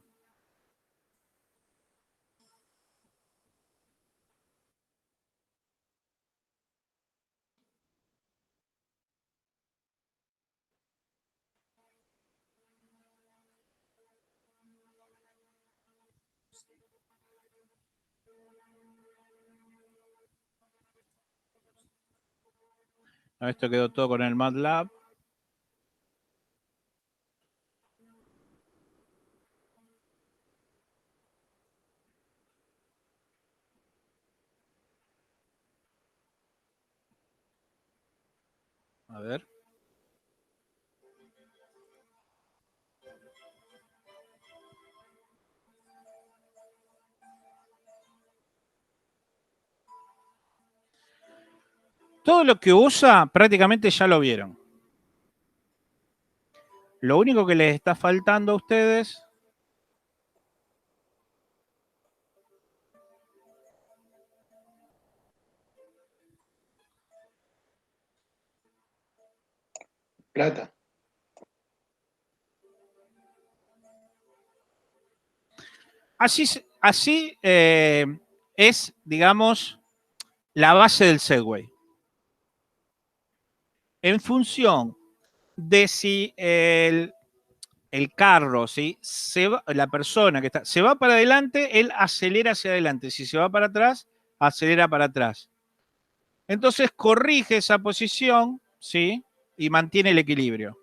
Esto quedó todo con el MATLAB. A ver. Todo lo que usa prácticamente ya lo vieron. Lo único que les está faltando a ustedes Plata. Así es, digamos, la base del Segway. En función de si el carro, ¿sí? La persona que está, se va para adelante, él acelera hacia adelante. Si se va para atrás, acelera para atrás. Entonces corrige esa posición, ¿sí? Y mantiene el equilibrio.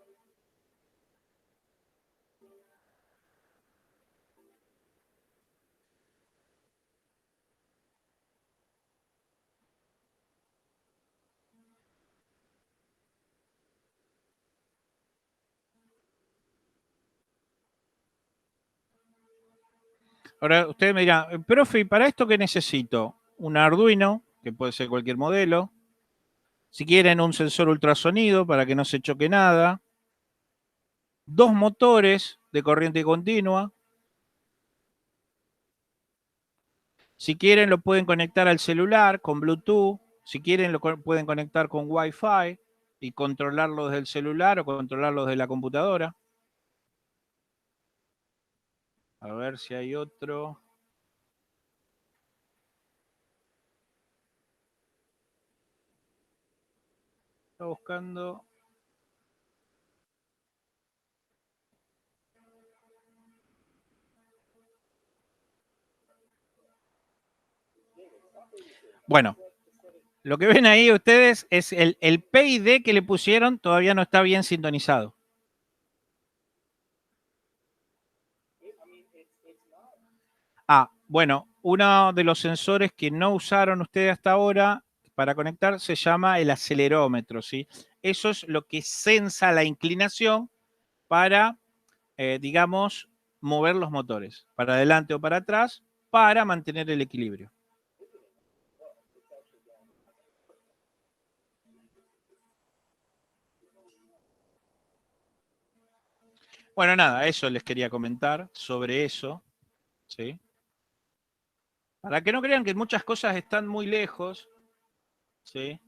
Ahora ustedes me dirán, profe, ¿y para esto qué necesito? Un Arduino, que puede ser cualquier modelo. Si quieren, un sensor ultrasonido para que no se choque nada. 2 motores de corriente continua. Si quieren, lo pueden conectar al celular con Bluetooth. Si quieren, pueden conectar con Wi-Fi y controlarlo desde el celular o controlarlo desde la computadora. A ver si hay otro. Está buscando. Bueno, lo que ven ahí ustedes es el PID que le pusieron, todavía no está bien sintonizado. Ah, bueno, uno de los sensores que no usaron ustedes hasta ahora para conectar se llama el acelerómetro, ¿sí? Eso es lo que sensa la inclinación para, digamos, mover los motores, para adelante o para atrás, para mantener el equilibrio. Bueno, nada, eso les quería comentar sobre eso, ¿sí? Para que no crean que muchas cosas están muy lejos, ¿sí?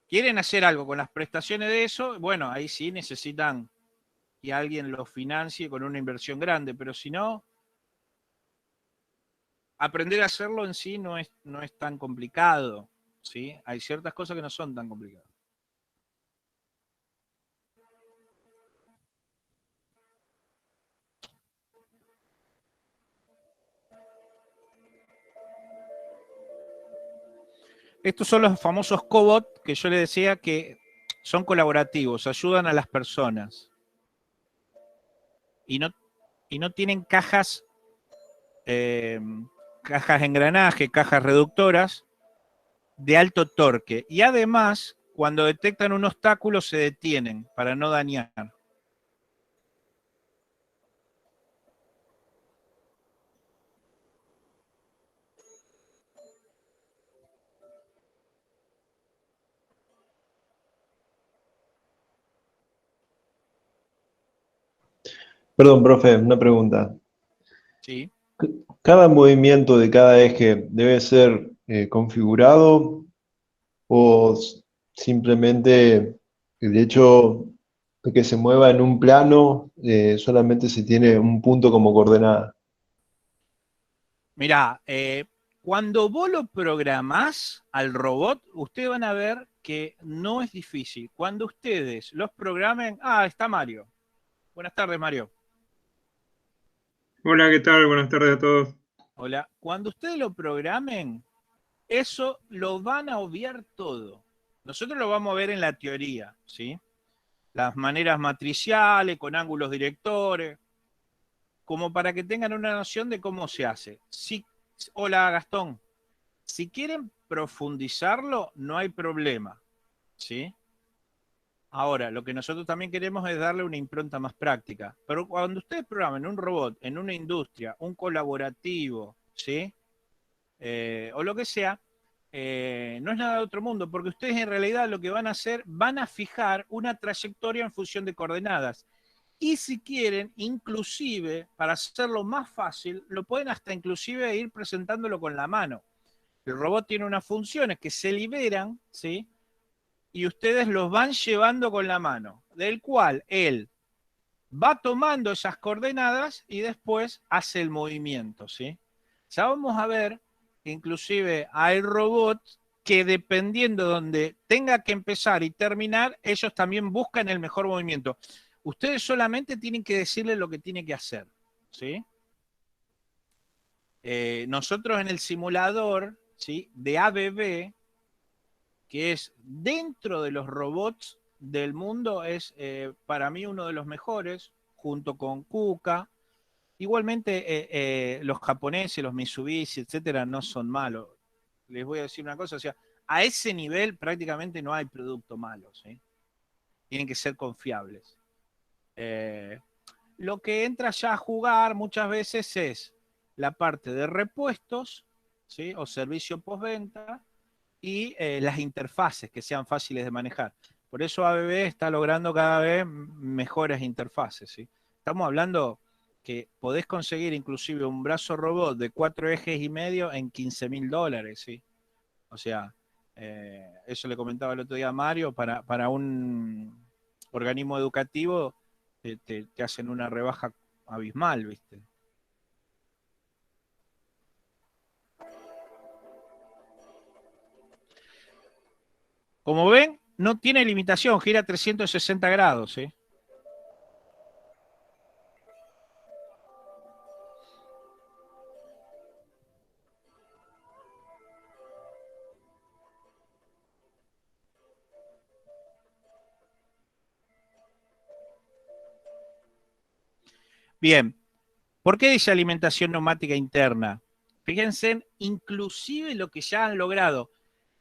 Quieren hacer algo con las prestaciones de eso, bueno, ahí sí necesitan que alguien lo financie con una inversión grande, pero si no, aprender a hacerlo en sí no es tan complicado, ¿sí? Hay ciertas cosas que no son tan complicadas. Estos son los famosos cobot que yo les decía que son colaborativos, ayudan a las personas. Y no tienen cajas, cajas de engranaje, cajas reductoras de alto torque. Y además, cuando detectan un obstáculo, se detienen para no dañar. Perdón, profe, una pregunta. ¿Sí? ¿Cada movimiento de cada eje debe ser configurado o simplemente el hecho de que se mueva en un plano solamente se tiene un punto como coordenada? Mirá, cuando vos lo programás al robot, ustedes van a ver que no es difícil. Cuando ustedes los programen... Ah, está Mario. Buenas tardes, Mario. Hola, ¿qué tal? Buenas tardes a todos. Hola. Cuando ustedes lo programen, eso lo van a obviar todo. Nosotros lo vamos a ver en la teoría, ¿sí? Las maneras matriciales, con ángulos directores, como para que tengan una noción de cómo se hace. Sí, hola, Gastón. Si quieren profundizarlo, no hay problema, ¿sí? Ahora, lo que nosotros también queremos es darle una impronta más práctica. Pero cuando ustedes programen un robot en una industria, un colaborativo, ¿sí? O lo que sea, no es nada de otro mundo, porque ustedes en realidad lo que van a hacer, van a fijar una trayectoria en función de coordenadas. Y si quieren, inclusive, para hacerlo más fácil, lo pueden hasta inclusive ir presentándolo con la mano. El robot tiene unas funciones que se liberan, ¿sí? y ustedes los van llevando con la mano, del cual él va tomando esas coordenadas y después hace el movimiento, ¿sí? Ya vamos a ver que inclusive hay robots que dependiendo de donde tenga que empezar y terminar, ellos también buscan el mejor movimiento. Ustedes solamente tienen que decirle lo que tiene que hacer, ¿sí? Nosotros en el simulador, ¿sí?, de ABB, que es dentro de los robots del mundo, es para mí uno de los mejores, junto con KUKA. Igualmente, los japoneses, los Mitsubishi, etcétera, no son malos. Les voy a decir una cosa, o sea, a ese nivel prácticamente no hay producto malo, ¿sí? Tienen que ser confiables. Lo que entra ya a jugar muchas veces es la parte de repuestos, ¿sí?, o servicio postventa, y las interfaces que sean fáciles de manejar. Por eso ABB está logrando cada vez mejores interfaces, ¿sí? Estamos hablando que podés conseguir inclusive un brazo robot de 4 ejes y medio en $15.000, ¿sí? O sea, eso le comentaba el otro día a Mario, para un organismo educativo te hacen una rebaja abismal, ¿viste? Como ven, no tiene limitación, gira 360 grados, ¿sí? Bien, ¿por qué dice alimentación neumática interna? Fíjense, inclusive lo que ya han logrado.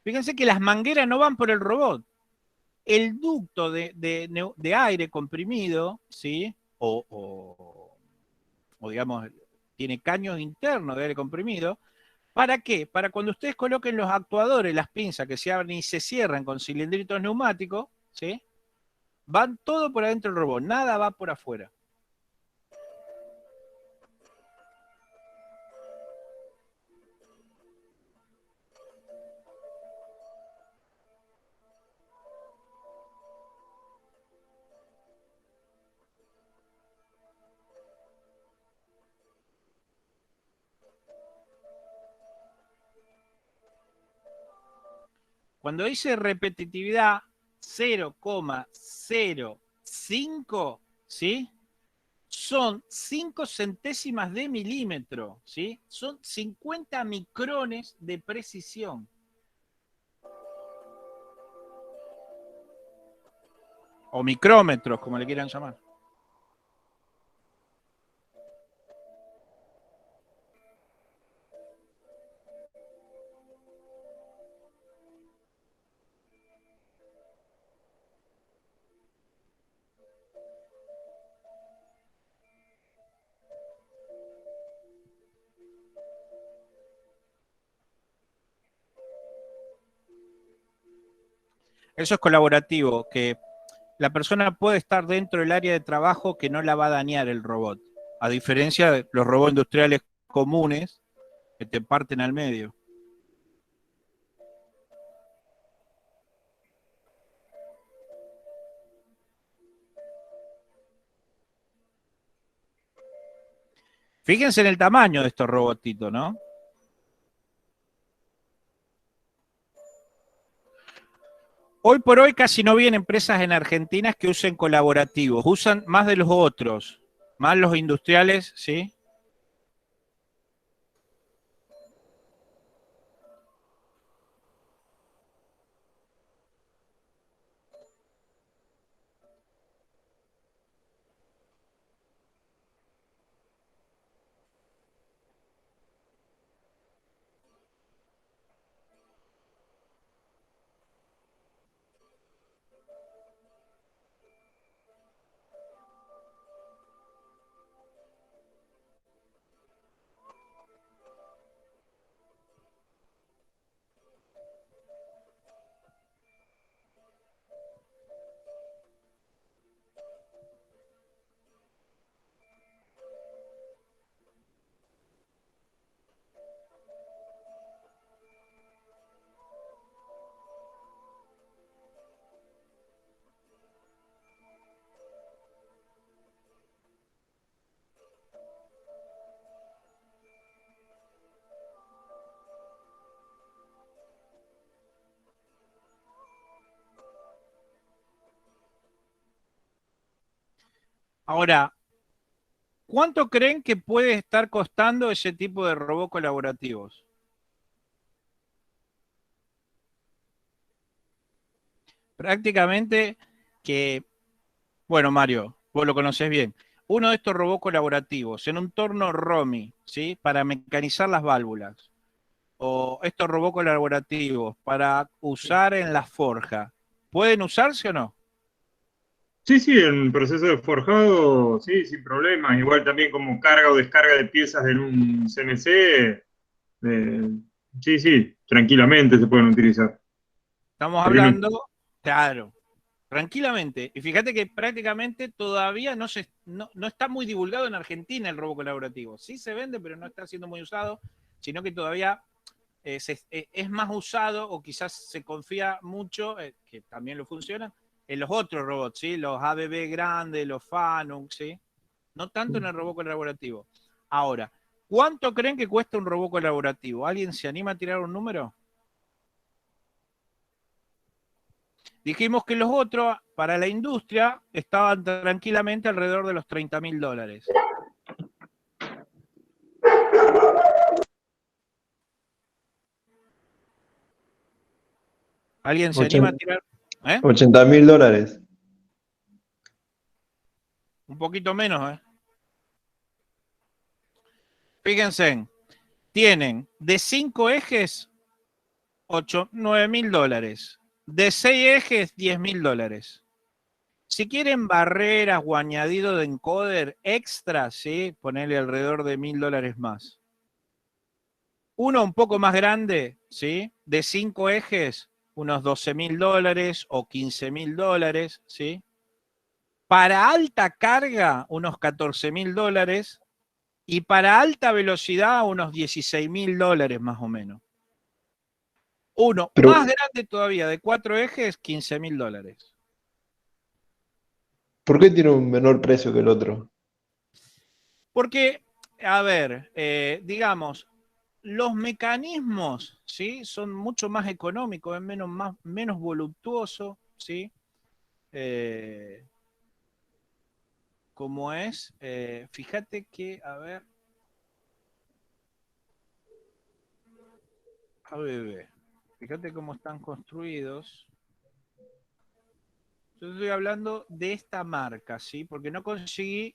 Fíjense que las mangueras no van por el robot. El ducto de aire comprimido, ¿sí? O digamos, tiene caños internos de aire comprimido. ¿Para qué? Para cuando ustedes coloquen los actuadores, las pinzas que se abren y se cierran con cilindritos neumáticos, ¿sí?, van todo por adentro del robot, nada va por afuera. Cuando dice repetitividad 0,05, ¿sí?, son 5 centésimas de milímetro, ¿sí? Son 50 micrones de precisión. O micrómetros, como le quieran llamar. Eso es colaborativo, que la persona puede estar dentro del área de trabajo que no la va a dañar el robot, a diferencia de los robots industriales comunes que te parten al medio. Fíjense en el tamaño de estos robotitos, ¿no? Hoy por hoy casi no vienen empresas en Argentina que usen colaborativos, usan más de los otros, más los industriales, ¿sí? Ahora, ¿cuánto creen que puede estar costando ese tipo de robots colaborativos? Prácticamente que, bueno, Mario, vos lo conocés bien. Uno de estos robots colaborativos en un torno ROMI, ¿sí? Para mecanizar las válvulas, o estos robots colaborativos para usar en la forja, ¿pueden usarse o no? Sí, sí, en proceso de forjado, sí, sin problemas. Igual también como carga o descarga de piezas en un CNC, sí, sí, tranquilamente se pueden utilizar. Estamos Porque no- hablando, claro, tranquilamente. Y fíjate que prácticamente todavía no está muy divulgado en Argentina el robo colaborativo. Sí se vende, pero no está siendo muy usado, sino que todavía es más usado o quizás se confía mucho, que también lo funcionan, en los otros robots, ¿sí? Los ABB grandes, los Fanuc, ¿sí? No tanto en el robot colaborativo. Ahora, ¿cuánto creen que cuesta un robot colaborativo? ¿Alguien se anima a tirar un número? Dijimos que los otros, para la industria, estaban tranquilamente alrededor de los $30.000. ¿Alguien se anima a tirar? ¿Eh? $80.000. Un poquito menos, ¿eh? Fíjense, tienen de 5 ejes, $9.000. De 6 ejes, $10.000. Si quieren barreras o añadido de encoder extra, ¿sí? Ponerle alrededor de $1.000 más. Uno un poco más grande, ¿sí? De 5 ejes, unos $12.000 o $15.000, ¿sí? Para alta carga, unos $14.000. Y para alta velocidad, unos $16.000 más o menos. Uno Pero, más grande todavía, de 4 ejes, $15.000. ¿por qué tiene un menor precio que el otro? Porque, a ver, digamos, los mecanismos, ¿sí? Son mucho más económicos, es menos voluptuoso, ¿sí? Eh, como es, fíjate que, a ver, fíjate cómo están construidos. Yo estoy hablando de esta marca, ¿sí? Porque no conseguí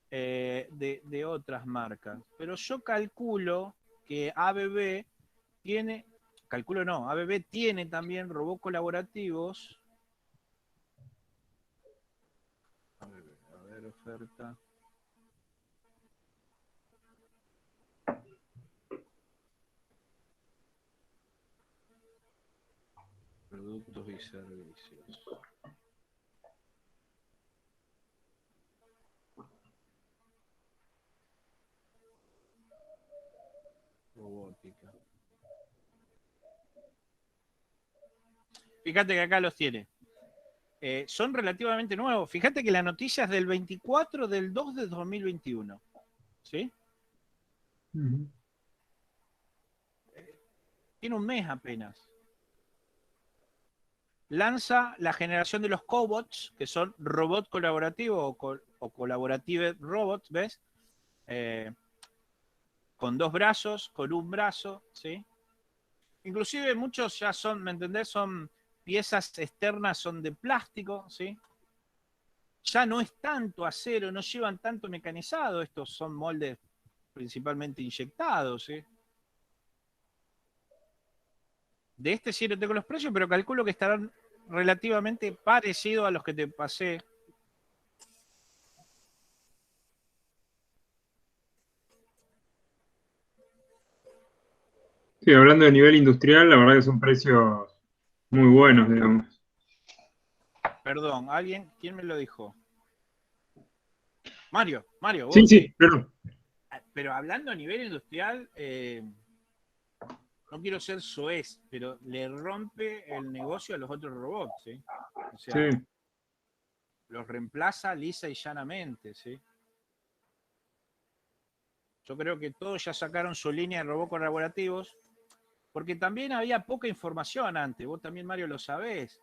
de otras marcas. Pero yo calculo que ABB tiene, calculo no, ABB tiene también robots colaborativos. A ver, oferta. Productos y servicios. Robótica. Fíjate que acá los tiene. Son relativamente nuevos. Fíjate que la noticia es del 24 del 2 de 2021. ¿Sí? Tiene un mes apenas. Lanza la generación de los cobots, que son robots colaborativos o collaborative robots, ¿ves? Con 2 brazos, con un brazo, ¿sí? Inclusive muchos ya son, ¿me entendés? Son piezas externas, son de plástico, ¿sí? Ya no es tanto acero, no llevan tanto mecanizado, estos son moldes principalmente inyectados, ¿sí? De este sí no tengo los precios, pero calculo que estarán relativamente parecidos a los que te pasé. Sí, hablando de nivel industrial, la verdad que son precios muy buenos, digamos. Perdón, ¿quién me lo dijo? Mario, Sí, vos, ¿sí? sí, claro. Pero hablando a nivel industrial, no quiero ser soez, pero le rompe el negocio a los otros robots, ¿sí? O Sí. sea, los reemplaza lisa y llanamente, ¿sí? Yo creo que todos ya sacaron su línea de robots colaborativos, porque también había poca información antes, vos también, Mario, lo sabés.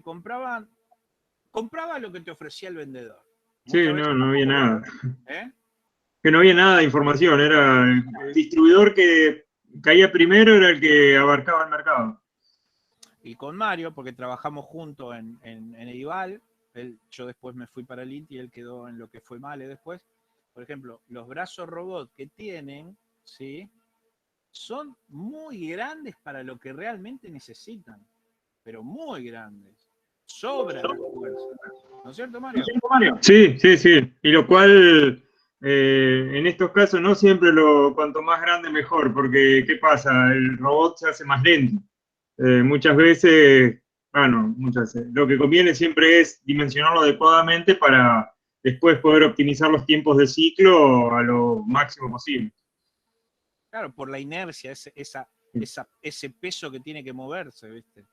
Compraba lo que te ofrecía el vendedor. Sí, Muchas veces no había nada. ¿eh? Que no había nada de información, era el distribuidor que caía primero, era el que abarcaba el mercado. Y con Mario, porque trabajamos juntos en Edival, yo después me fui para el INTI y él quedó en lo que fue Male después. Por ejemplo, los brazos robot que tienen, ¿sí? Son muy grandes para lo que realmente necesitan, pero muy grandes. Sobra la fuerza. ¿No es cierto, Mario? Sí. Y lo cual, en estos casos, no siempre cuanto más grande mejor, porque ¿qué pasa? El robot se hace más lento. Muchas veces, lo que conviene siempre es dimensionarlo adecuadamente para después poder optimizar los tiempos de ciclo a lo máximo posible. Claro, por la inercia, ese peso que tiene que moverse, ¿viste?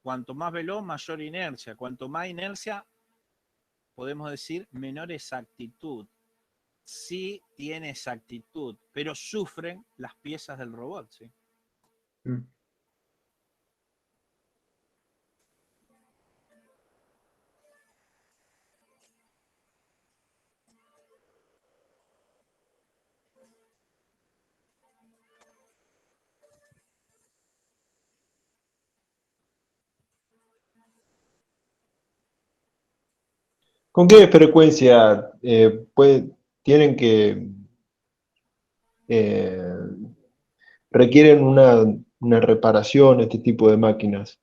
Cuanto más veloz, mayor inercia. Cuanto más inercia, podemos decir menor exactitud. Sí tiene exactitud, pero sufren las piezas del robot, ¿sí? ¿Con qué frecuencia tienen que requieren una reparación este tipo de máquinas?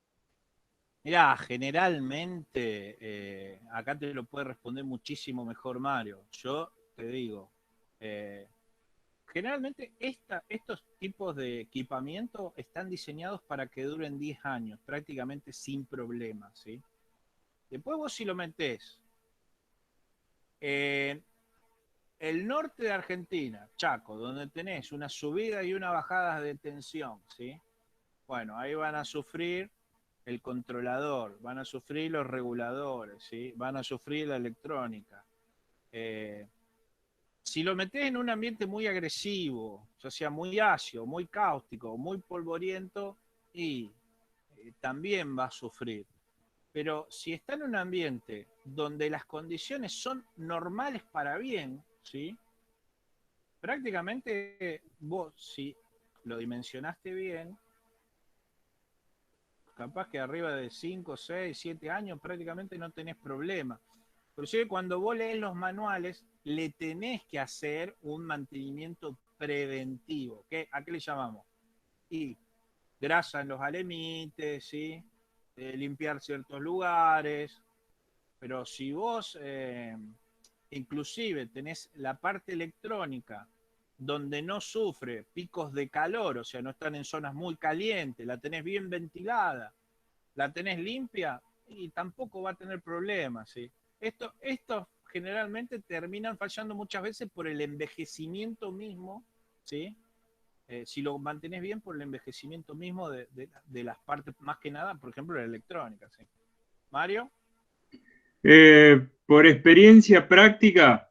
Mirá, generalmente, acá te lo puede responder muchísimo mejor Mario. Yo te digo, generalmente estos tipos de equipamiento están diseñados para que duren 10 años, prácticamente sin problemas, ¿sí? Después vos si lo metés en el norte de Argentina, Chaco, donde tenés una subida y una bajada de tensión, ¿sí? Bueno, ahí van a sufrir el controlador, van a sufrir los reguladores, ¿sí? Van a sufrir la electrónica. Si lo metés en un ambiente muy agresivo, o sea, muy ácido, muy cáustico, muy polvoriento, y también va a sufrir. Pero si está en un ambiente donde las condiciones son normales para bien, ¿sí? Prácticamente vos, si lo dimensionaste bien, capaz que arriba de 5, 6, 7 años prácticamente no tenés problema. Inclusive cuando vos lees los manuales, le tenés que hacer un mantenimiento preventivo. ¿A qué le llamamos? Y grasa en los alemites, ¿sí? Limpiar ciertos lugares. Pero si vos inclusive tenés la parte electrónica donde no sufre picos de calor, o sea, no están en zonas muy calientes, la tenés bien ventilada, la tenés limpia y tampoco va a tener problemas, ¿sí? Estos generalmente terminan fallando muchas veces por el envejecimiento mismo, ¿sí? Si lo mantenés bien por el envejecimiento mismo de las partes, más que nada, por ejemplo, la electrónica, ¿sí? Mario. Por experiencia práctica,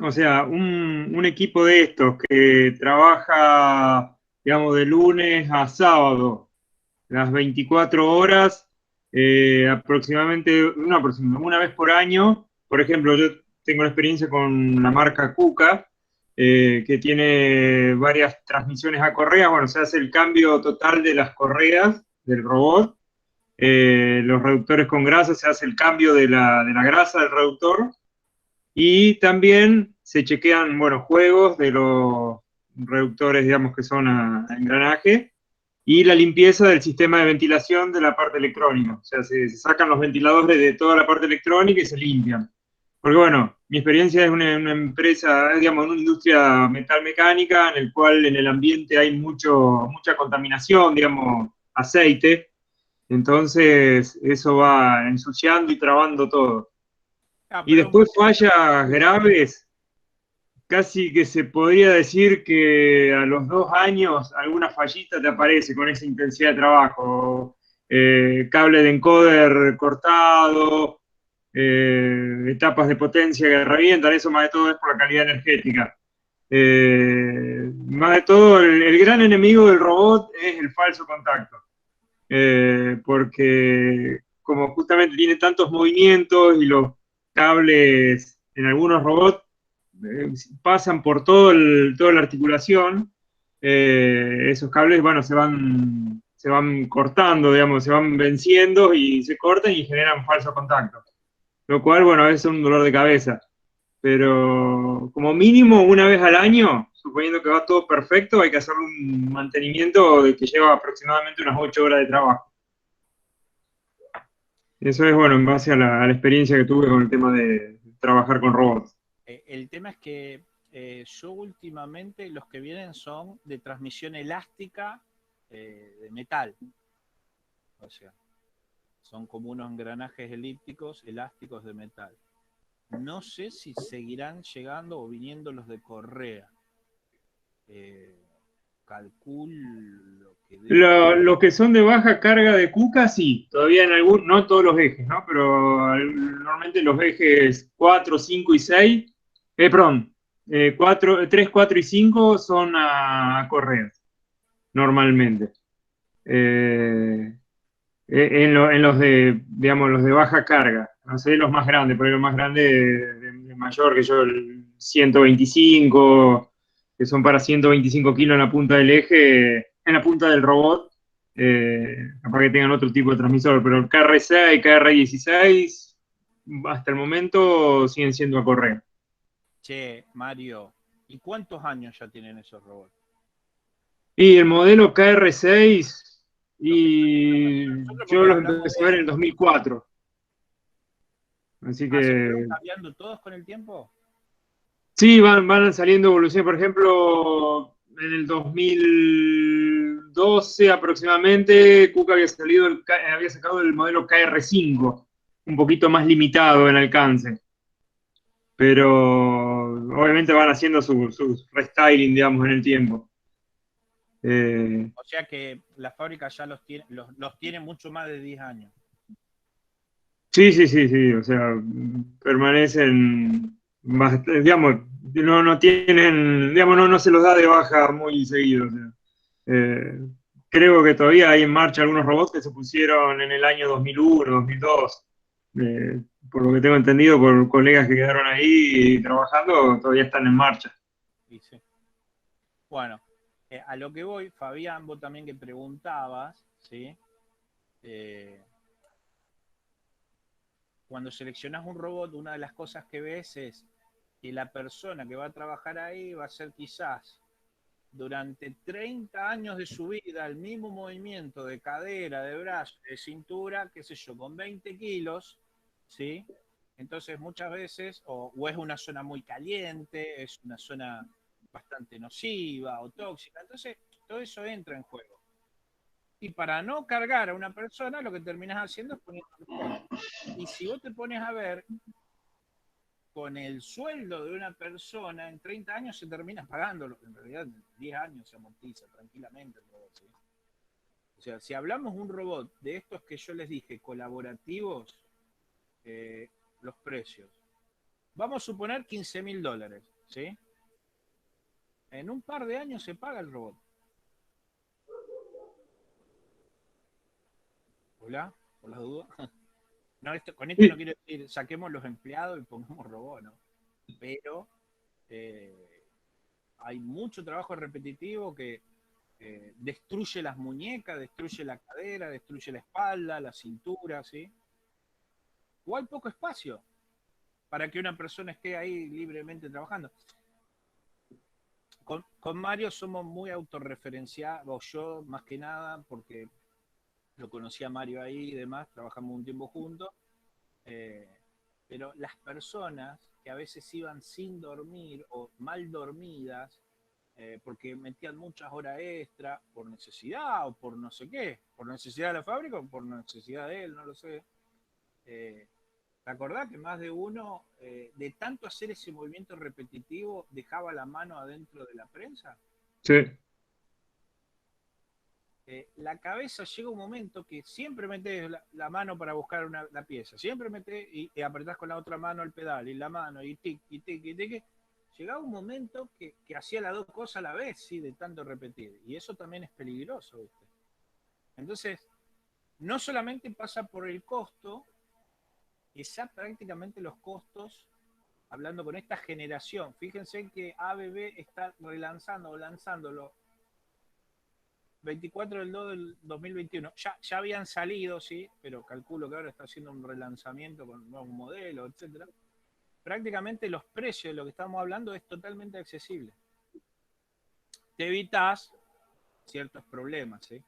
o sea, un equipo de estos que trabaja, digamos, de lunes a sábado, las 24 horas, aproximadamente una vez por año. Por ejemplo, yo tengo la experiencia con la marca Kuka, que tiene varias transmisiones a correa. Bueno, se hace el cambio total de las correas del robot. Los reductores con grasa, se hace el cambio de la grasa del reductor. Y también se chequean, bueno, juegos de los reductores, digamos, que son a engranaje, y la limpieza del sistema de ventilación de la parte electrónica. O sea, se sacan los ventiladores de toda la parte electrónica y se limpian. Porque, bueno, mi experiencia es una empresa, digamos, una industria metalmecánica, en el cual en el ambiente hay mucha contaminación, digamos, aceite. Entonces, eso va ensuciando y trabando todo. Y después fallas graves, casi que se podría decir que a los 2 años alguna fallita te aparece con esa intensidad de trabajo. Cable de encoder cortado, etapas de potencia que revientan, eso más de todo es por la calidad energética. Más de todo, el gran enemigo del robot es el falso contacto. Porque como justamente tiene tantos movimientos y los cables en algunos robots pasan por toda la articulación. Esos cables, bueno, se van cortando, digamos, se van venciendo y se cortan y generan falso contacto. Lo cual, bueno, a veces es un dolor de cabeza. Pero como mínimo una vez al año, suponiendo que va todo perfecto, hay que hacer un mantenimiento que lleva aproximadamente unas 8 horas de trabajo. Eso es, bueno, en base a la experiencia que tuve con el tema de trabajar con robots. El tema es que yo últimamente los que vienen son de transmisión elástica de metal. O sea, son como unos engranajes elípticos elásticos de metal. No sé si seguirán llegando o viniendo los de correa. Calculo que Los que son de baja carga de Kuka, sí, todavía en algún, no todos los ejes, ¿no? Pero normalmente los ejes 4, 5 y 6, perdón, 3, 4 y 5 son a correas, normalmente. En los de, digamos, los de baja carga, no sé, los más grandes, por ahí los más grandes de mayor que yo, el 125, que son para 125 kilos en la punta del eje, en la punta del robot, capaz que tengan otro tipo de transmisor, pero el KR6, KR16, hasta el momento siguen siendo a correa. Che, Mario, ¿y cuántos años ya tienen esos robots? Y el modelo KR6, y yo los empecé a ver en el 2004. Así que. ¿Se fueron cambiando todos con el tiempo? Sí, van saliendo evoluciones. Por ejemplo, en el 2012 aproximadamente, Kuka había sacado el modelo KR5, un poquito más limitado en alcance. Pero obviamente van haciendo sus restyling, digamos, en el tiempo. O sea que la fábrica ya los tiene mucho más de 10 años. Sí. O sea, permanecen, digamos, no tienen, digamos, no se los da de baja muy seguido. O sea, creo que todavía hay en marcha algunos robots que se pusieron en el año 2001, 2002. Por lo que tengo entendido por colegas que quedaron ahí trabajando, todavía están en marcha. Sí. Bueno, a lo que voy, Fabián, vos también que preguntabas, ¿sí? Cuando seleccionás un robot, una de las cosas que ves es que la persona que va a trabajar ahí va a ser quizás durante 30 años de su vida el mismo movimiento de cadera, de brazo, de cintura, qué sé yo, con 20 kilos, ¿sí? Entonces muchas veces, o es una zona muy caliente, es una zona bastante nociva o tóxica, entonces todo eso entra en juego. Y para no cargar a una persona, lo que terminas haciendo es poniendo el costo. Y si vos te pones a ver, con el sueldo de una persona, en 30 años se termina pagándolo. En realidad, en 10 años se amortiza tranquilamente el robot, ¿sí? O sea, si hablamos de un robot de estos que yo les dije, colaborativos, los precios. Vamos a suponer $15.000, ¿sí? En un par de años se paga el robot. ¿Hola? ¿Por las dudas? No, con esto no quiero decir saquemos los empleados y pongamos robots, ¿no? Pero hay mucho trabajo repetitivo que destruye las muñecas, destruye la cadera, destruye la espalda, la cintura, ¿sí? O hay poco espacio para que una persona esté ahí libremente trabajando. Con Mario somos muy autorreferenciados, yo más que nada, porque lo conocí a Mario ahí y demás, trabajamos un tiempo juntos, pero las personas que a veces iban sin dormir o mal dormidas, porque metían muchas horas extra por necesidad o por no sé qué, por necesidad de la fábrica o por necesidad de él, no lo sé. ¿Te acordás que más de uno, de tanto hacer ese movimiento repetitivo, dejaba la mano adentro de la prensa? Sí. La cabeza llega un momento que siempre metés la mano para buscar la pieza, siempre metés y apretás con la otra mano el pedal y la mano y tic, y tic, y tic. Llegaba un momento que hacía las dos cosas a la vez, ¿sí? De tanto repetir. Y eso también es peligroso, ¿viste? Entonces, no solamente pasa por el costo, y ya prácticamente los costos, hablando con esta generación, fíjense que ABB está relanzando o lanzándolo 24 del 2 del 2021. Ya habían salido, sí, pero calculo que ahora está haciendo un relanzamiento con nuevos modelos, etcétera. Prácticamente los precios de lo que estamos hablando es totalmente accesible. Te evitas ciertos problemas, ¿sí?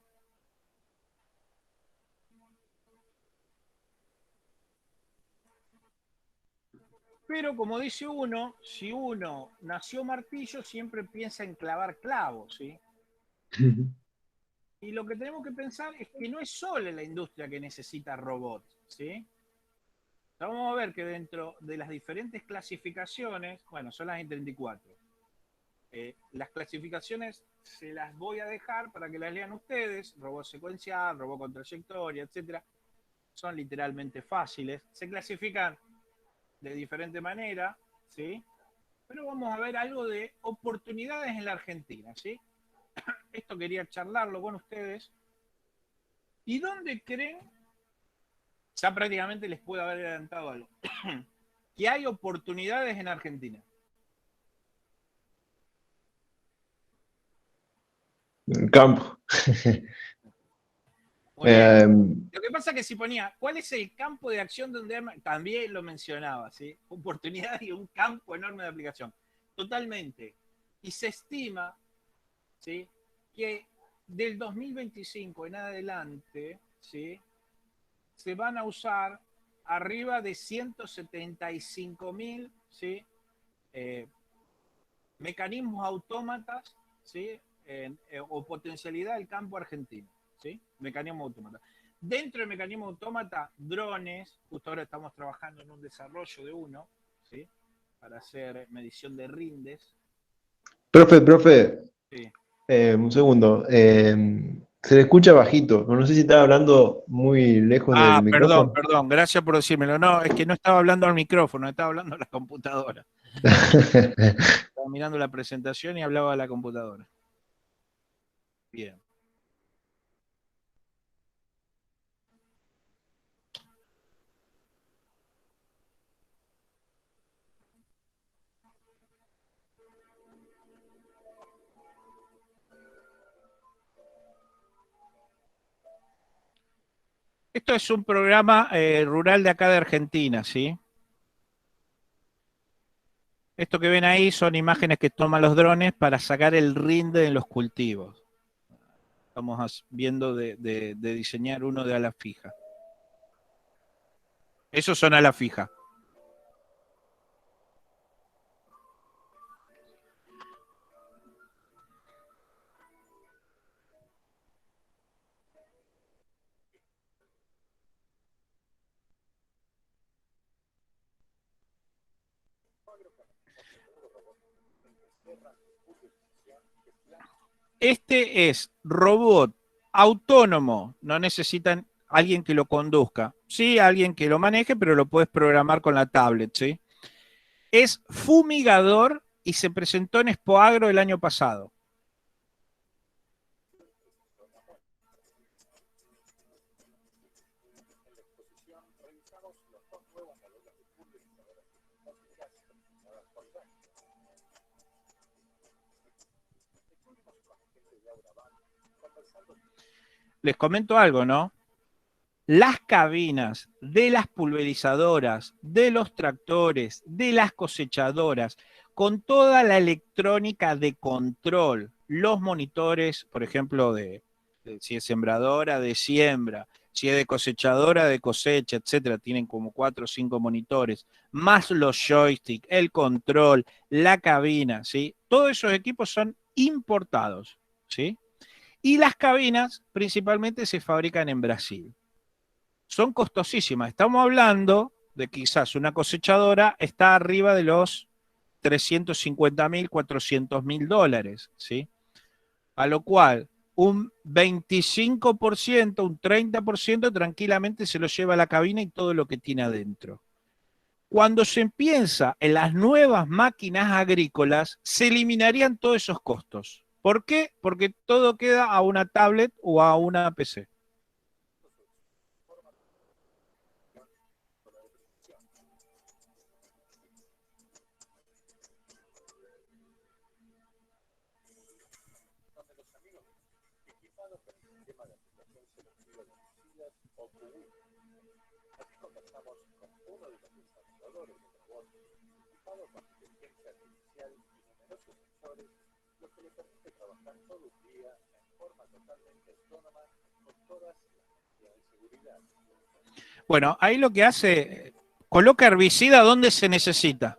Pero como dice uno, si uno nació martillo, siempre piensa en clavar clavos, ¿sí? Y lo que tenemos que pensar es que no es solo la industria que necesita robots, ¿sí? Vamos a ver que dentro de las diferentes clasificaciones, bueno, son las I-34. Las clasificaciones se las voy a dejar para que las lean ustedes, robot secuencial, robot con trayectoria, etcétera. Son literalmente fáciles. Se clasifican de diferente manera, ¿sí? Pero vamos a ver algo de oportunidades en la Argentina, ¿sí? Esto quería charlarlo con ustedes. ¿Y dónde creen? Ya prácticamente les puedo haber adelantado algo. Que hay oportunidades en Argentina. En campo. Lo que pasa es que si ponía, ¿cuál es el campo de acción donde también lo mencionaba, ¿sí? Oportunidad y un campo enorme de aplicación. Totalmente. Y se estima, ¿sí?, que del 2025 en adelante, ¿sí?, se van a usar arriba de 175.000, ¿sí?, mecanismos autómatas, ¿sí?, o potencialidad del campo argentino, ¿sí? Mecanismo autómata. Dentro del mecanismo autómata, drones, justo ahora estamos trabajando en un desarrollo de uno, ¿sí?, para hacer medición de rindes. Profe, Sí. un segundo. Se le escucha bajito. No sé si estaba hablando muy lejos del micrófono. Perdón, gracias por decírmelo. No, es que no estaba hablando al micrófono, estaba hablando a la computadora. Estaba mirando la presentación y hablaba a la computadora. Bien. Esto es un programa rural de acá de Argentina, ¿sí? Esto que ven ahí son imágenes que toman los drones para sacar el rinde en los cultivos. Estamos viendo de diseñar uno de ala fija. Esos son ala fija. Este es robot autónomo, no necesitan alguien que lo conduzca. Sí, alguien que lo maneje, pero lo puedes programar con la tablet, ¿sí? Es fumigador y se presentó en Expoagro el año pasado. Les comento algo, ¿no? Las cabinas de las pulverizadoras, de los tractores, de las cosechadoras, con toda la electrónica de control, los monitores, por ejemplo, si es sembradora, de siembra, si es de cosechadora, de cosecha, etcétera, tienen como 4 o 5 monitores, más los joysticks, el control, la cabina, ¿sí? Todos esos equipos son importados, ¿sí? Y las cabinas principalmente se fabrican en Brasil. Son costosísimas. Estamos hablando de quizás una cosechadora está arriba de los 350.000, 400.000 dólares, ¿sí? A lo cual un 25%, un 30% tranquilamente se lo lleva a la cabina y todo lo que tiene adentro. Cuando se piensa en las nuevas máquinas agrícolas, se eliminarían todos esos costos. ¿Por qué? Porque todo queda a una tablet o a una PC. amigos, equipado con el sistema de aplicación selectiva de misiles o QUIC. Aquí conversamos con uno de los desarrolladores del robot, equipado con inteligencia artificial y numerosos sensores, lo que le permite trabajar todo el día en forma totalmente autónoma con todas las medidas de seguridad. Bueno, ahí lo que hace, coloca herbicida donde se necesita.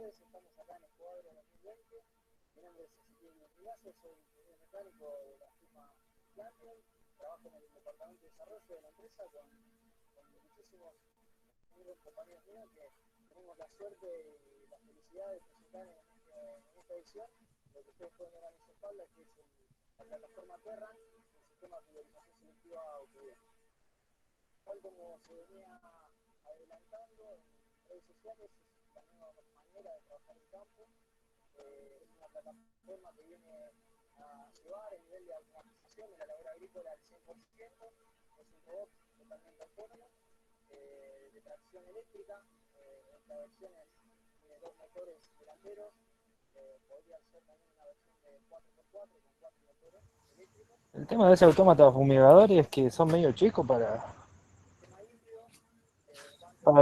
Compañeros míos que tenemos la suerte y la felicidad de presentar en esta edición lo que ustedes pueden ver a mis espaldas, que es la plataforma Terra, el sistema de priorización selectiva automática. Tal como se venía adelantando en redes sociales, es la nueva manera de trabajar en campo. Es una plataforma que viene a llevar el nivel de automatización de la labor agrícola al 100%. Es un robot totalmente autónomo, de tracción eléctrica. Esta versión tiene dos motores delanteros, podría ser también una versión de 4x4 con 4 motores eléctricos. El tema de ese autómata fumigador es que son medio chicos para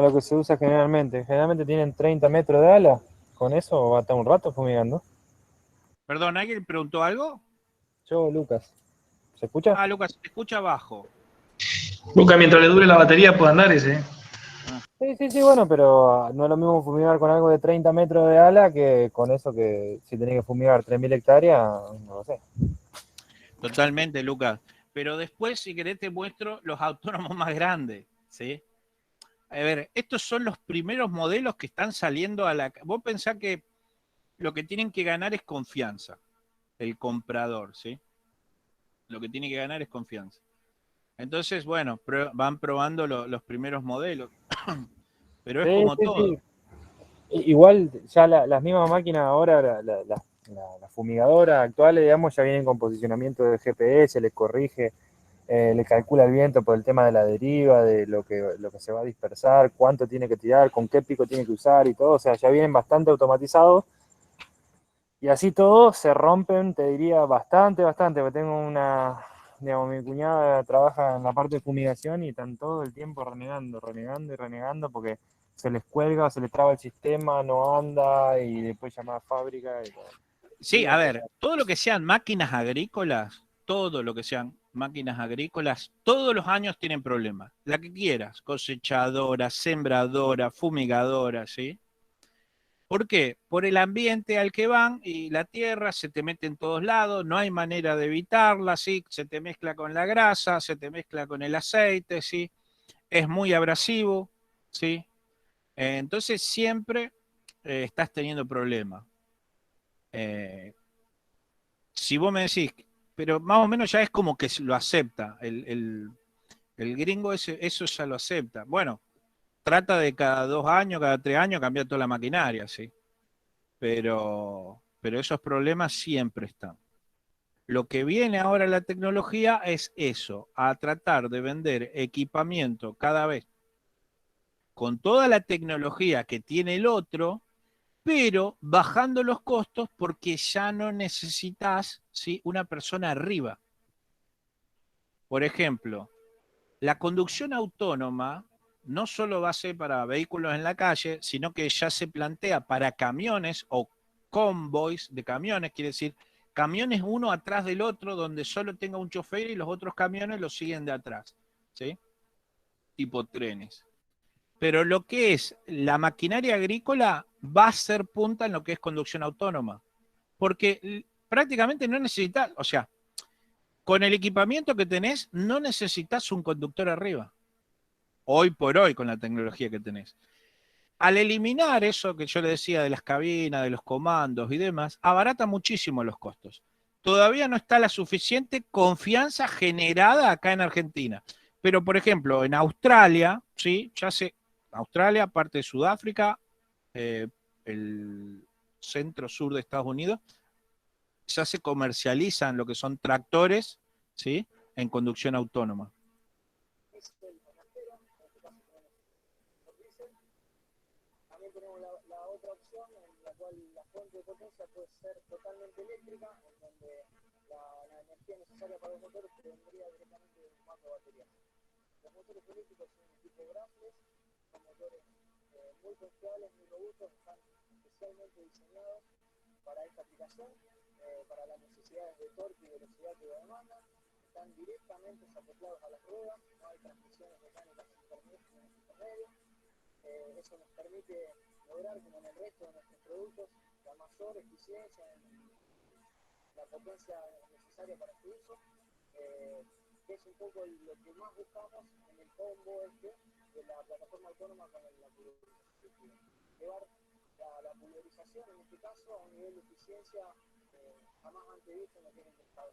lo que se usa generalmente. Generalmente tienen 30 metros de ala. Con eso va a estar un rato fumigando. Perdón, ¿alguien preguntó algo? Yo, Lucas. ¿Se escucha? Ah, Lucas, se escucha abajo. Luca, mientras le dure la batería, puede andar ese. Sí, bueno, pero no es lo mismo fumigar con algo de 30 metros de ala que con eso que si tenés que fumigar 3.000 hectáreas, no lo sé. Totalmente, Lucas. Pero después, si querés, te muestro los autónomos más grandes, ¿sí? A ver, estos son los primeros modelos que están saliendo a la... Vos pensás que lo que tienen que ganar es confianza, el comprador, ¿sí? Lo que tiene que ganar es confianza. Entonces, bueno, van probando los primeros modelos. Pero es como todo. Sí. Igual ya las mismas máquinas ahora, las fumigadoras actuales, digamos, ya vienen con posicionamiento de GPS, les corrige, les calcula el viento por el tema de la deriva, de lo que se va a dispersar, cuánto tiene que tirar, con qué pico tiene que usar y todo. O sea, ya vienen bastante automatizados. Y así todo se rompen, te diría, bastante, porque tengo digamos, mi cuñada trabaja en la parte de fumigación y están todo el tiempo renegando porque se les cuelga, se les traba el sistema, no anda y después llama a fábrica. Y todo. Sí, a ver, todo lo que sean máquinas agrícolas, todos los años tienen problemas. La que quieras, cosechadora, sembradora, fumigadora, ¿sí? ¿Por qué? Por el ambiente al que van y la tierra se te mete en todos lados, no hay manera de evitarla, ¿sí? Se te mezcla con la grasa, se te mezcla con el aceite, ¿sí? Es muy abrasivo, ¿sí? Entonces siempre estás teniendo problemas. Si vos me decís, pero más o menos ya es como que lo acepta, el gringo eso ya lo acepta. Bueno, trata de cada 2 años, cada 3 años cambiar toda la maquinaria, ¿sí? Pero esos problemas siempre están. Lo que viene ahora la tecnología es eso, a tratar de vender equipamiento cada vez con toda la tecnología que tiene el otro, pero bajando los costos porque ya no necesitas, ¿sí?, una persona arriba. Por ejemplo, la conducción autónoma no solo va a ser para vehículos en la calle, sino que ya se plantea para camiones o convoys de camiones, quiere decir, camiones uno atrás del otro, donde solo tenga un chofer y los otros camiones los siguen de atrás, ¿sí? Tipo trenes. Pero lo que es la maquinaria agrícola va a ser punta en lo que es conducción autónoma, porque prácticamente no necesitas, o sea, con el equipamiento que tenés, no necesitas un conductor arriba. Hoy por hoy, con la tecnología que tenés. Al eliminar eso que yo le decía de las cabinas, de los comandos y demás, abarata muchísimo los costos. Todavía no está la suficiente confianza generada acá en Argentina. Pero, por ejemplo, en Australia, ¿sí? Australia, parte de Sudáfrica, el centro-sur de Estados Unidos, ya se comercializan lo que son tractores, ¿sí?, en conducción autónoma. También tenemos la otra opción en la cual la fuente de potencia puede ser totalmente eléctrica, en donde la energía energía necesaria para los motores vendría directamente del mando de batería. Los motores eléctricos son de tipo Brasles, son motores muy confiables, muy robustos, están especialmente diseñados para esta aplicación, para las necesidades de torque y velocidad que demandan. Están directamente acoplados a las ruedas, no hay transmisiones mecánicas intermedias. Eso nos permite lograr, como en el resto de nuestros productos, la mayor eficiencia en la potencia necesaria para su uso, que es un poco lo que más buscamos en el combo de la plataforma autónoma con la pulverización. Llevar la pulverización, en este caso, a un nivel de eficiencia jamás antes visto en lo que es el mercado.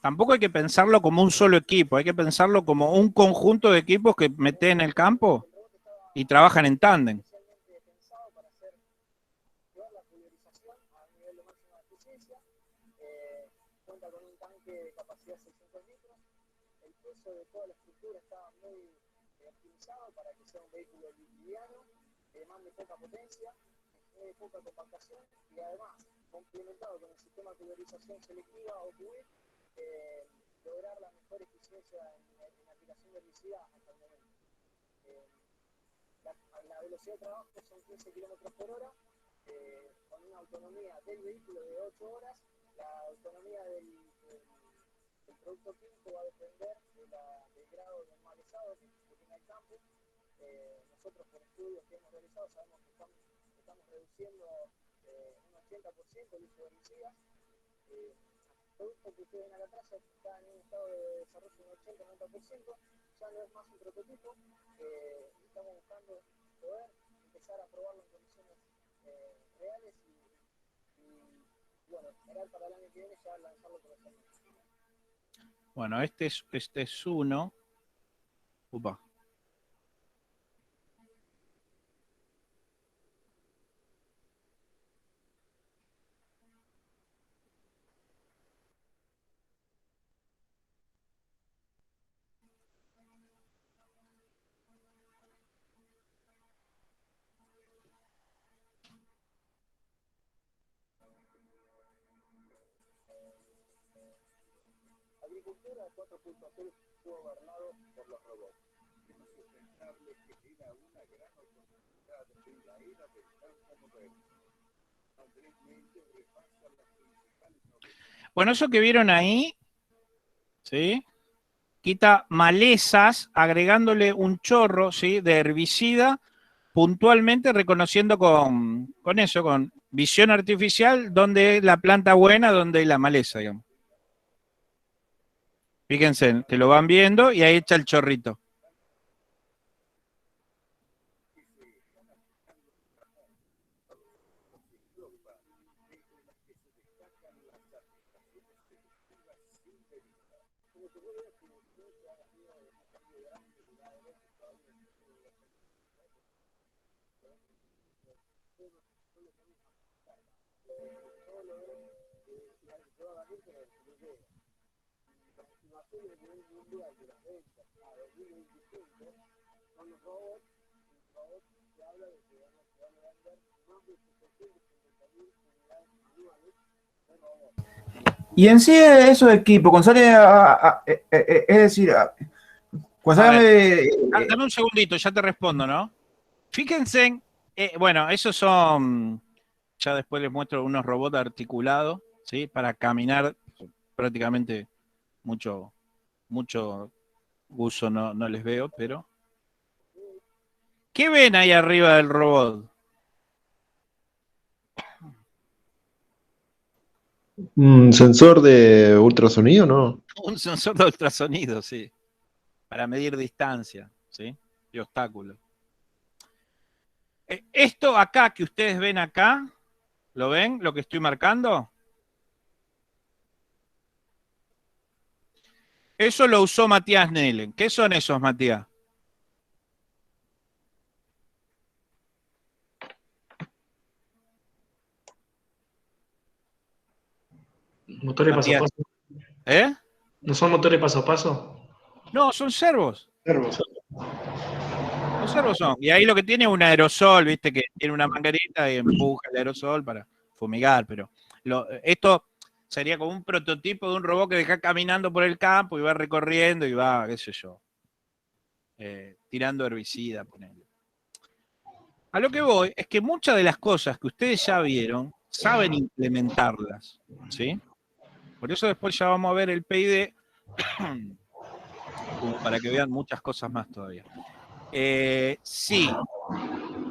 Tampoco hay que pensarlo como un solo equipo, hay que pensarlo como un conjunto de equipos que meten en el campo y trabajan en tándem. Cuenta con un tanque de capacidad de 600 litros. El peso de toda la estructura está muy optimizado para que sea un vehículo liviano, que demande poca potencia, poca compactación y además complementado con el sistema de pulverización selectiva o QE, lograr la mejor eficiencia en aplicación de herbicida hasta el momento. La velocidad de trabajo son 15 km por hora, con una autonomía del vehículo de 8 horas. La autonomía del producto químico va a depender del grado de malezado que tenga el campo. Nosotros, por estudios que hemos realizado, sabemos que estamos reduciendo un 80% el uso de herbicidas. El producto que ustedes ven acá atrás está en un estado de desarrollo de un 80-90%, ya no es más un prototipo. Estamos buscando poder empezar a probarlo en condiciones reales y bueno, esperar para el año que viene ya lanzarlo comercialmente. Bueno, este es uno. Upa. Agricultura 4.0 fue gobernado por los robots. Es sustentable que era una gran oportunidad en la era del campo moderno. Andrés Méndez repasa las principales novedades. Bueno, eso que vieron ahí, ¿sí? Quita malezas agregándole un chorro, ¿sí?, de herbicida, puntualmente reconociendo con eso, con visión artificial, dónde es la planta buena, dónde es la maleza, digamos. Fíjense que lo van viendo y ahí echa el chorrito. Y en sí esos equipos, cuando sale es decir, cuando sale Dame un segundito, ya te respondo, ¿no? Fíjense, bueno, esos son, ya después les muestro unos robots articulados, ¿sí? Para caminar prácticamente mucho uso no les veo, pero... ¿Qué ven ahí arriba del robot? ¿Un sensor de ultrasonido, no? Un sensor de ultrasonido, sí. Para medir distancia, ¿sí? Y obstáculos. Esto acá que ustedes ven acá, ¿lo ven? Lo que estoy marcando. Eso lo usó Matías Nelen. ¿Qué son esos, Matías? Motores paso a Matías. paso. ¿Eh? ¿No son motores paso a paso? No, son servos. Servos. Los servos son. Y ahí lo que tiene es un aerosol, viste, que tiene una manguerita y empuja el aerosol para fumigar, pero esto sería como un prototipo de un robot que deja caminando por el campo y va recorriendo y va, qué sé yo, tirando herbicida, ponele. A lo que voy es que muchas de las cosas que ustedes ya vieron, saben implementarlas, ¿sí? Por eso después ya vamos a ver el PID, como para que vean muchas cosas más todavía. Sí,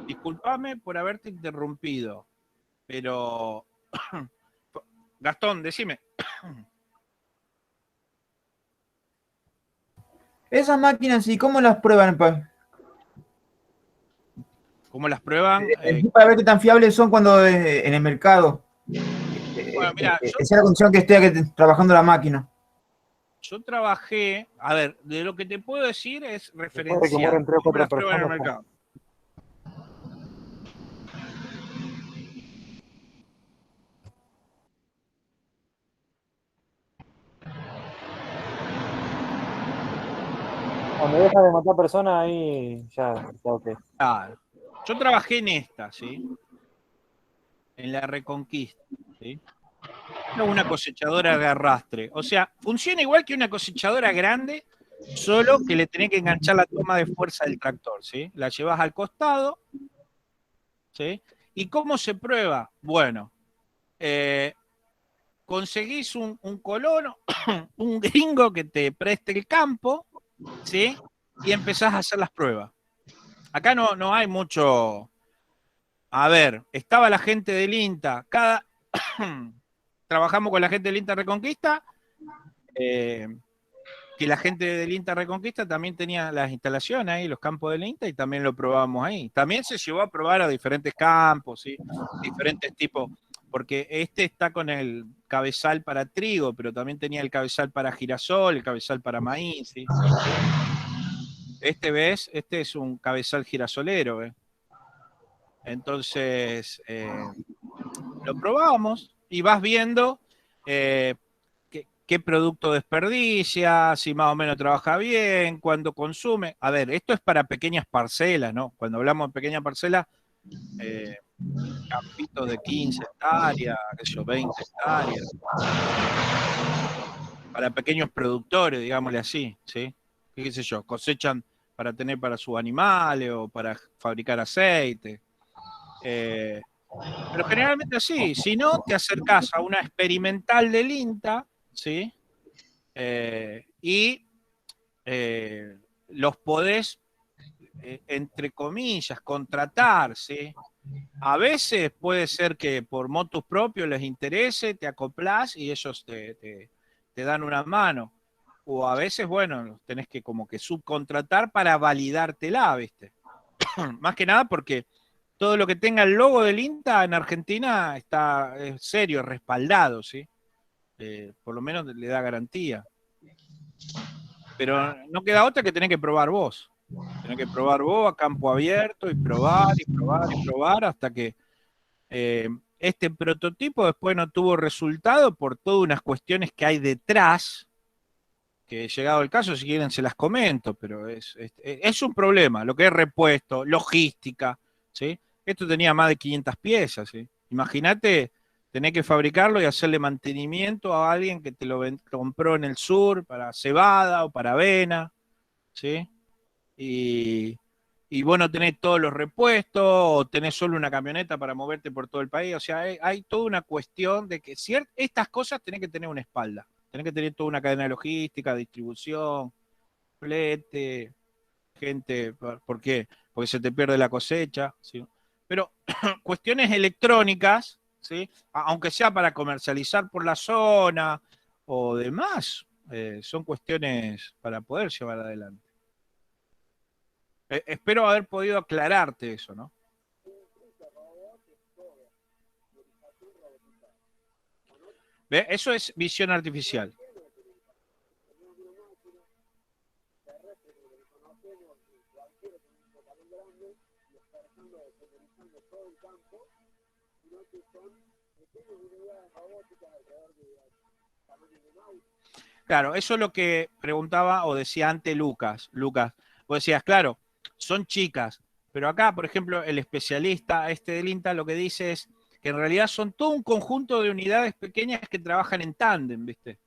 discúlpame por haberte interrumpido, pero Gastón, decime. Esas máquinas, ¿y cómo las prueban? ¿Cómo las prueban? Para ver qué tan fiables son cuando en el mercado. Bueno, mira, Esa es la condición que esté trabajando la máquina. Yo trabajé, a ver, de lo que te puedo decir es Después de que referencial. mueren 3 o ¿Cómo 4 las prueban en el personas, mercado? cuando deja de matar personas, ahí ya está ok. Claro. Yo trabajé en esta, ¿sí? En la Reconquista, ¿sí? Era una cosechadora de arrastre. O sea, funciona igual que una cosechadora grande, solo que le tenés que enganchar la toma de fuerza del tractor, ¿sí? La llevas al costado, ¿sí? ¿Y cómo se prueba? Bueno, conseguís un colono, un gringo que te preste el campo, ¿sí? Y empezás a hacer las pruebas. Acá no hay mucho. A ver, estaba la gente del INTA, trabajamos con la gente del INTA Reconquista, que la gente del INTA Reconquista también tenía las instalaciones ahí, los campos del INTA, y también lo probábamos ahí. También se llevó a probar a diferentes campos, ¿sí? Diferentes tipos, porque este está con el cabezal para trigo, pero también tenía el cabezal para girasol, el cabezal para maíz, ¿sí? ¿Ves? Este es un cabezal girasolero, ¿ves? Entonces, lo probábamos y vas viendo qué producto desperdicia, si más o menos trabaja bien, cuándo consume. A ver, esto es para pequeñas parcelas, ¿no? Cuando hablamos de pequeñas parcelas, campitos de 15 hectáreas, qué sé yo, 20 hectáreas. Para pequeños productores, digámosle así, ¿sí? ¿Qué sé yo? Cosechan para tener para sus animales o para fabricar aceite. Pero generalmente así, si no, te acercás a una experimental del INTA, ¿sí? Y los podés, entre comillas, contratar, ¿sí? A veces puede ser que por motus propio les interese, te acoplás y ellos te dan una mano. O a veces, bueno, los tenés que como que subcontratar para validártela, ¿viste? Más que nada porque todo lo que tenga el logo del INTA en Argentina está serio, respaldado, ¿sí? Por lo menos le da garantía. Pero no queda otra que tenés que probar vos. Tenés que probar vos a campo abierto y probar y probar y probar hasta que este prototipo después no tuvo resultado por todas unas cuestiones que hay detrás, que llegado el caso, si quieren se las comento, pero es un problema, lo que es repuesto, logística, ¿sí? Esto tenía más de 500 piezas, ¿sí? Imagínate tener que fabricarlo y hacerle mantenimiento a alguien que te lo compró en el sur para cebada o para avena, ¿sí? Y vos no tenés todos los repuestos o tenés solo una camioneta para moverte por todo el país. O sea, hay toda una cuestión de que estas cosas tenés que tener una espalda. Tenés que tener toda una cadena de logística, distribución, flete, gente. ¿Por qué? Porque se te pierde la cosecha, ¿sí? Pero cuestiones electrónicas, ¿sí? Aunque sea para comercializar por la zona o demás, son cuestiones para poder llevar adelante. Espero haber podido aclararte eso, ¿no? ¿Ve? Eso es visión artificial. Claro, eso es lo que preguntaba o decía antes Lucas. Lucas, vos decías, claro, son chicas. Pero acá, por ejemplo, el especialista este del INTA lo que dice es que en realidad son todo un conjunto de unidades pequeñas que trabajan en tándem, ¿viste?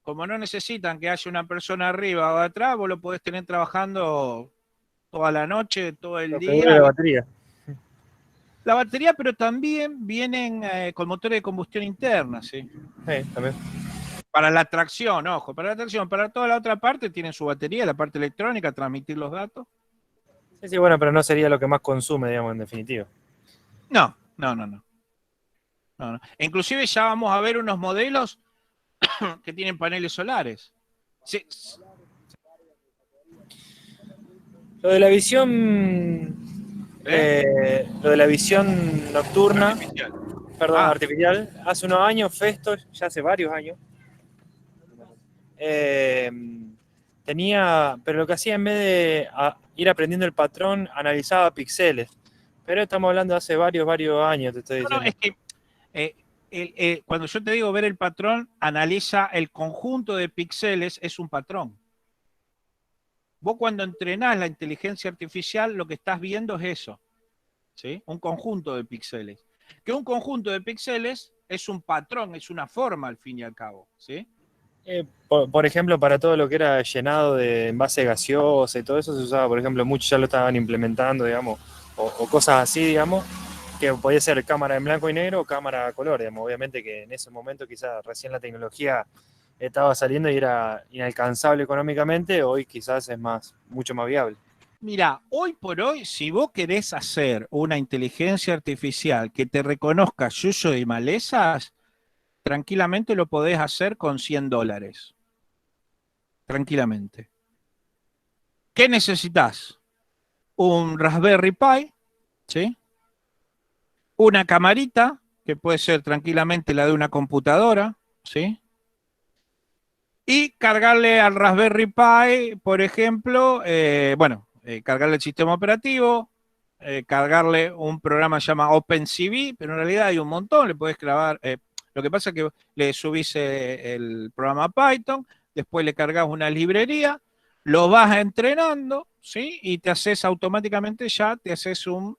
Como no necesitan que haya una persona arriba o atrás, vos lo podés tener trabajando toda la noche, todo el Lo que dure la día. batería. La batería, pero también vienen con motores de combustión interna, ¿sí? Sí, también. Para la tracción, ojo, para la tracción, para toda la otra parte tienen su batería, la parte electrónica, transmitir los datos. Sí, sí, bueno, pero no sería lo que más consume, digamos, en definitiva. No, no, no, no. No, no. Inclusive ya vamos a ver unos modelos que tienen paneles solares. Sí. Lo de la visión, lo de la visión nocturna, Artificial. perdón, artificial, hace unos años, Festo, ya hace varios años, tenía, pero lo que hacía en vez de ir aprendiendo el patrón, analizaba píxeles. Pero estamos hablando de hace varios años, te estoy diciendo. No, es que cuando yo te digo ver el patrón, analiza el conjunto de píxeles, es un patrón. Vos cuando entrenás la inteligencia artificial, lo que estás viendo es eso, ¿sí? Un conjunto de píxeles. Que un conjunto de píxeles es un patrón, es una forma al fin y al cabo, ¿sí? Por ejemplo, para todo lo que era llenado de envase gaseoso y todo eso se usaba, por ejemplo, muchos ya lo estaban implementando, digamos, o cosas así, digamos, que podía ser cámara en blanco y negro o cámara a color, digamos. Obviamente que en ese momento quizás recién la tecnología estaba saliendo y era inalcanzable económicamente, hoy quizás es mucho más viable. Mira, hoy por hoy, si vos querés hacer una inteligencia artificial que te reconozca yuyo y malezas, tranquilamente lo podés hacer con $100. Tranquilamente. ¿Qué necesitas? Un Raspberry Pi, ¿sí? Una camarita, que puede ser tranquilamente la de una computadora, ¿sí? Y cargarle al Raspberry Pi, por ejemplo, cargarle el sistema operativo, cargarle un programa que se llama OpenCV, pero en realidad hay un montón, le podés grabar. Lo que pasa es que le subís el programa Python, después le cargas una librería, lo vas entrenando, ¿sí? Y te haces automáticamente te haces un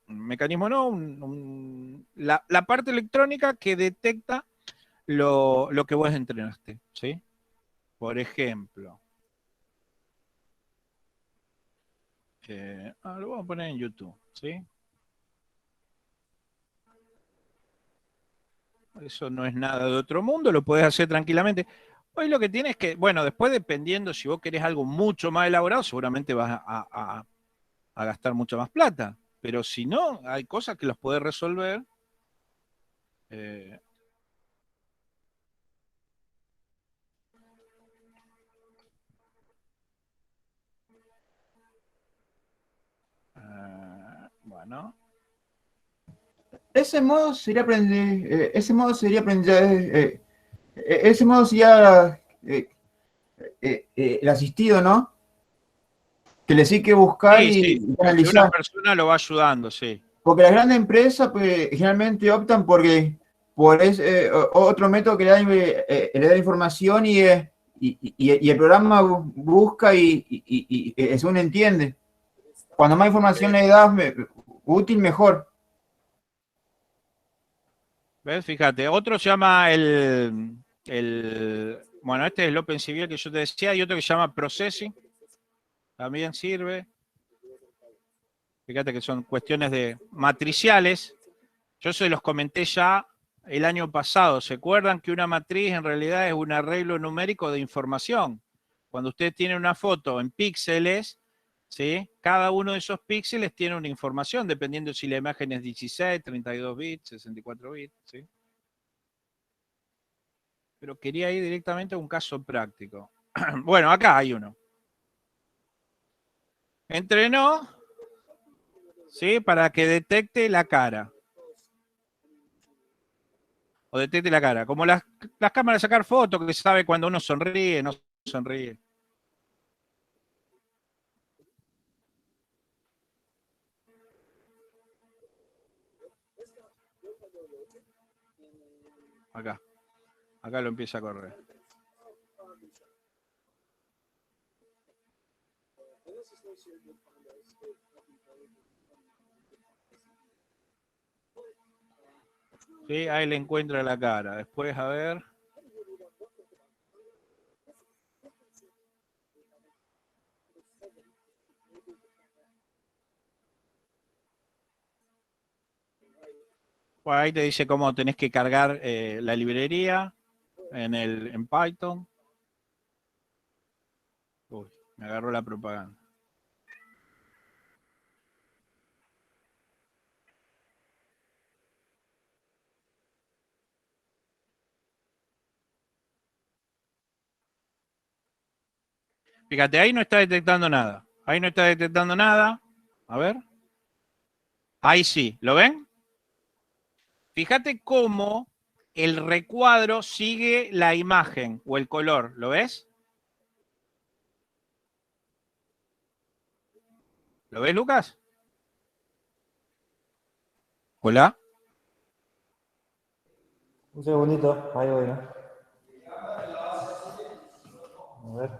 mecanismo, ¿no? La parte electrónica que detecta lo que vos entrenaste, ¿sí? Por ejemplo, lo voy a poner en YouTube, ¿sí? Eso no es nada de otro mundo, lo podés hacer tranquilamente. Hoy lo que tienes que, bueno, después dependiendo si vos querés algo mucho más elaborado, seguramente vas a gastar mucha más plata. Pero si no, hay cosas que las podés resolver. Bueno. Ese modo sería aprender, ese modo sería aprender, ese modo sería el asistido, ¿no? Que le sí que buscar Sí, sí, y que una analizar. persona lo va ayudando, sí. Porque las grandes empresas pues, generalmente optan por otro método que le da información y el programa busca y según entiende. Cuando más información le das útil, mejor. ¿Ves? Fíjate, otro se llama bueno, este es el OpenCV que yo te decía, y otro que se llama Processing, también sirve. Fíjate que son cuestiones de matriciales. Yo se los comenté ya el año pasado. ¿Se acuerdan que una matriz en realidad es un arreglo numérico de información? Cuando usted tiene una foto en píxeles, ¿sí? Cada uno de esos píxeles tiene una información, dependiendo si la imagen es 16, 32 bits, 64 bits, ¿sí? Pero quería ir directamente a un caso práctico. Bueno, acá hay uno. Entrenó, ¿sí? Para que detecte la cara. O detecte la cara. Como las cámaras de sacar fotos, que se sabe cuando uno sonríe, no sonríe. Acá lo empieza a correr. Sí, ahí le encuentra la cara. Después, a ver. Bueno, ahí te dice cómo tenés que cargar la librería en Python. Uy, me agarró la propaganda. Fíjate, ahí no está detectando nada. Ahí no está detectando nada. A ver. Ahí sí, ¿lo ven? Fíjate cómo el recuadro sigue la imagen o el color. ¿Lo ves? ¿Lo ves, Lucas? Hola. Un segundito, ahí voy, ¿no? A ver.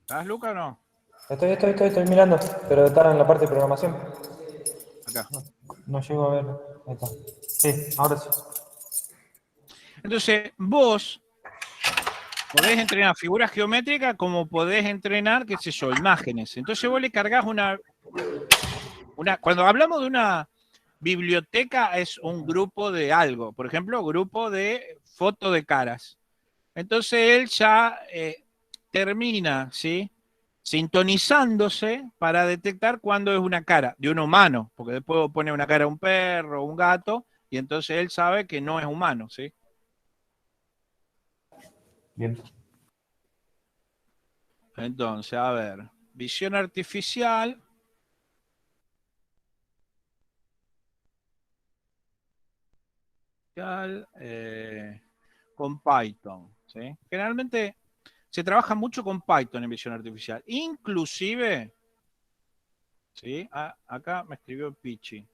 ¿Estás, Lucas, o no? Estoy mirando, pero está en la parte de programación. Acá. No llego a ver. Ahí está. Sí, ahora sí. Entonces, vos podés entrenar figuras geométricas como podés entrenar, qué sé yo, imágenes. Entonces vos le cargas cuando hablamos de una biblioteca es un grupo de algo. Por ejemplo, grupo de foto de caras. Entonces él ya termina, ¿sí? Sintonizándose para detectar cuándo es una cara de un humano, porque después pone una cara de un perro, un gato, y entonces él sabe que no es humano, ¿sí? Bien. Entonces, a ver, visión artificial. Con Python, ¿sí? Generalmente se trabaja mucho con Python en visión artificial. Inclusive, ¿sí? Acá me escribió Pichi.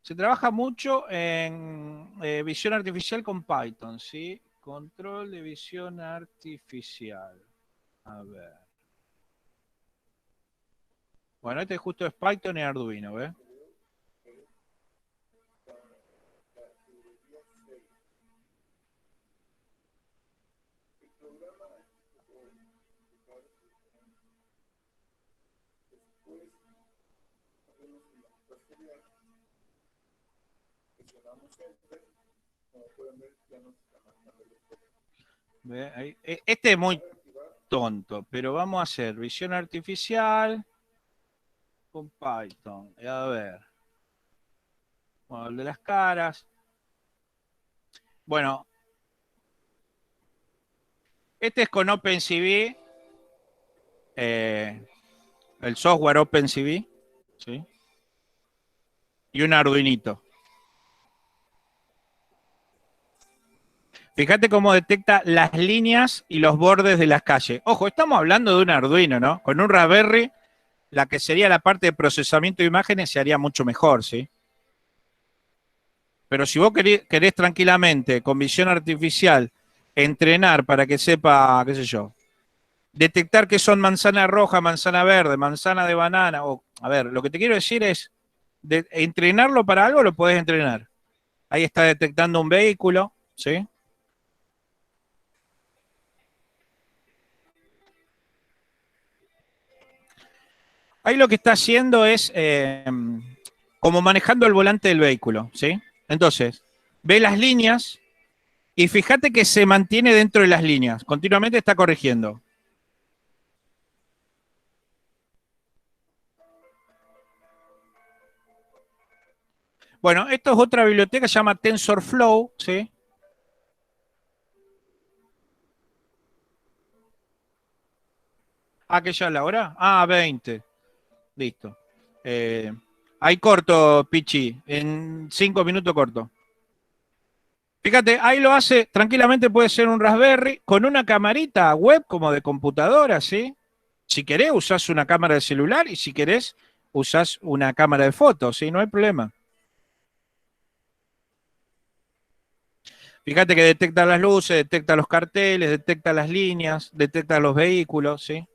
Se trabaja mucho en visión artificial con Python, ¿sí? Control de visión artificial. A ver. Bueno, este justo es Python y Arduino, ¿ves? ¿Ve? Ahí. Este es muy tonto, pero vamos a hacer visión artificial con Python. A ver. Bueno, el de las caras. Bueno, este es con OpenCV, el software OpenCV, ¿sí? Y un Arduinito. Fíjate cómo detecta las líneas y los bordes de las calles. Ojo, estamos hablando de un Arduino, ¿no? Con un Raspberry, la que sería la parte de procesamiento de imágenes se haría mucho mejor, ¿sí? Pero si vos querés tranquilamente, con visión artificial, entrenar para que sepa, qué sé yo, detectar que son manzana roja, manzana verde, manzana de banana, o, a ver, lo que te quiero decir es, entrenarlo para algo lo podés entrenar. Ahí está detectando un vehículo, ¿sí? Ahí lo que está haciendo es como manejando el volante del vehículo, ¿sí? Entonces, ve las líneas y fíjate que se mantiene dentro de las líneas. Continuamente está corrigiendo. Bueno, esto es otra biblioteca, se llama TensorFlow, ¿sí? Ah, que ya es la hora. Ah, 20. Listo. Ahí corto, Pichi. En 5 minutos corto. Fíjate, ahí lo hace, tranquilamente puede ser un Raspberry con una camarita web como de computadora, ¿sí? Si querés, usás una cámara de celular y si querés, usás una cámara de fotos, ¿sí? No hay problema. Fíjate que detecta las luces, detecta los carteles, detecta las líneas, detecta los vehículos, ¿sí?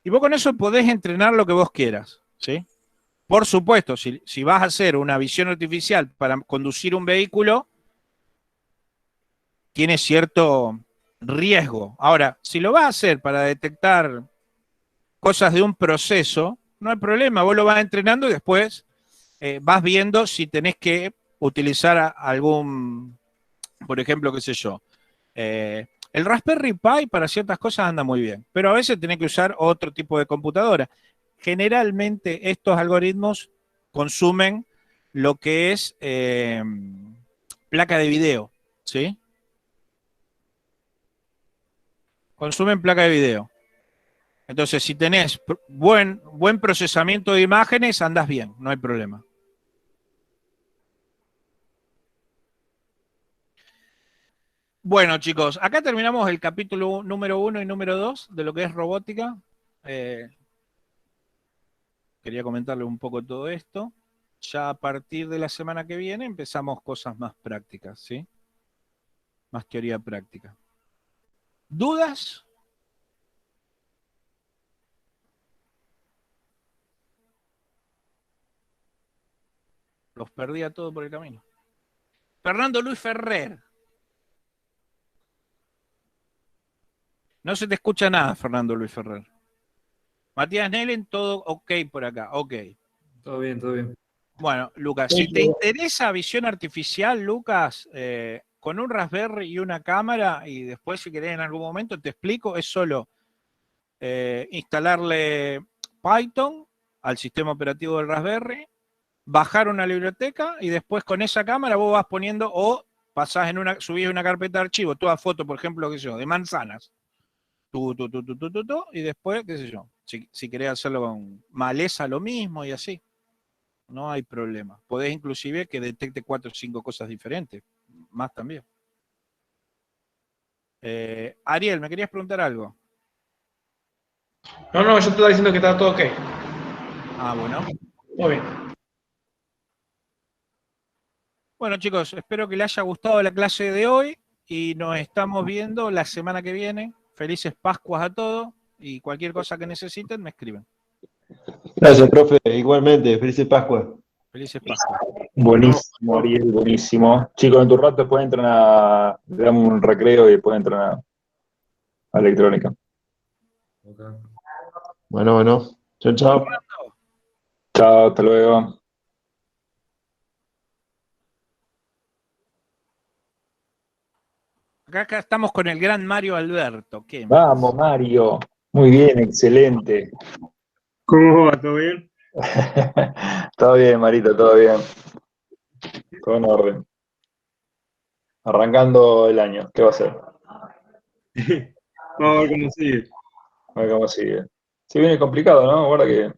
Y vos con eso podés entrenar lo que vos quieras, ¿sí? Por supuesto, si vas a hacer una visión artificial para conducir un vehículo, tiene cierto riesgo. Ahora, si lo vas a hacer para detectar cosas de un proceso, no hay problema, vos lo vas entrenando y después vas viendo si tenés que utilizar algún, por ejemplo, qué sé yo. El Raspberry Pi para ciertas cosas anda muy bien, pero a veces tenés que usar otro tipo de computadora. Generalmente estos algoritmos consumen lo que es placa de video, ¿sí? Consumen placa de video. Entonces, si tenés buen procesamiento de imágenes, andás bien, no hay problema. Bueno, chicos, acá terminamos el capítulo número 1 y número 2 de lo que es robótica. Quería comentarles un poco todo esto. Ya a partir de la semana que viene empezamos cosas más prácticas, ¿sí? Más teoría práctica. ¿Dudas? Los perdí a todos por el camino. Fernando Luis Ferrer. No se te escucha nada, Fernando Luis Ferrer. Matías Nelen, todo ok por acá, ok. Todo bien, todo bien. Bueno, Lucas, si te interesa visión artificial, Lucas, con un Raspberry y una cámara, y después si querés en algún momento te explico, es solo instalarle Python al sistema operativo del Raspberry, bajar una biblioteca y después con esa cámara vos vas poniendo o pasás subís una carpeta de archivo, toda foto, por ejemplo, qué sé yo, de manzanas. Y después, qué sé yo, si querés hacerlo con maleza, lo mismo y así. No hay problema. Podés inclusive que detecte 4 o 5 cosas diferentes. Más también. Ariel, ¿me querías preguntar algo? No, yo te estaba diciendo que estaba todo ok. Ah, bueno. Muy bien. Bueno, chicos, espero que les haya gustado la clase de hoy y nos estamos viendo la semana que viene. Felices Pascuas a todos y cualquier cosa que necesiten me escriben. Gracias, profe. Igualmente, felices Pascua. Felices Pascuas. Buenísimo, Ariel, buenísimo. Chicos, en tu rato después entran le damos un recreo y después entran a electrónica. Okay. Bueno. Chao. Chao, hasta luego. Acá estamos con el gran Mario Alberto. ¿Qué? Vamos, Mario. Muy bien, excelente. ¿Cómo va? ¿Todo bien? Todo bien, Marito, todo bien. Todo en orden. Arrancando el año, ¿qué va a ser? Vamos a ver cómo sigue. A ver cómo sigue. Sí, viene complicado, ¿no? Ahora que.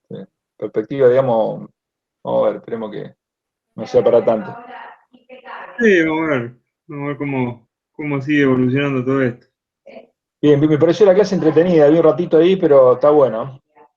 Sí, perspectiva, digamos. Vamos a ver, esperemos que no sea para tanto. Sí, vamos a ver cómo sigue evolucionando todo esto. Bien, me pareció la clase entretenida, vi un ratito ahí, pero está bueno.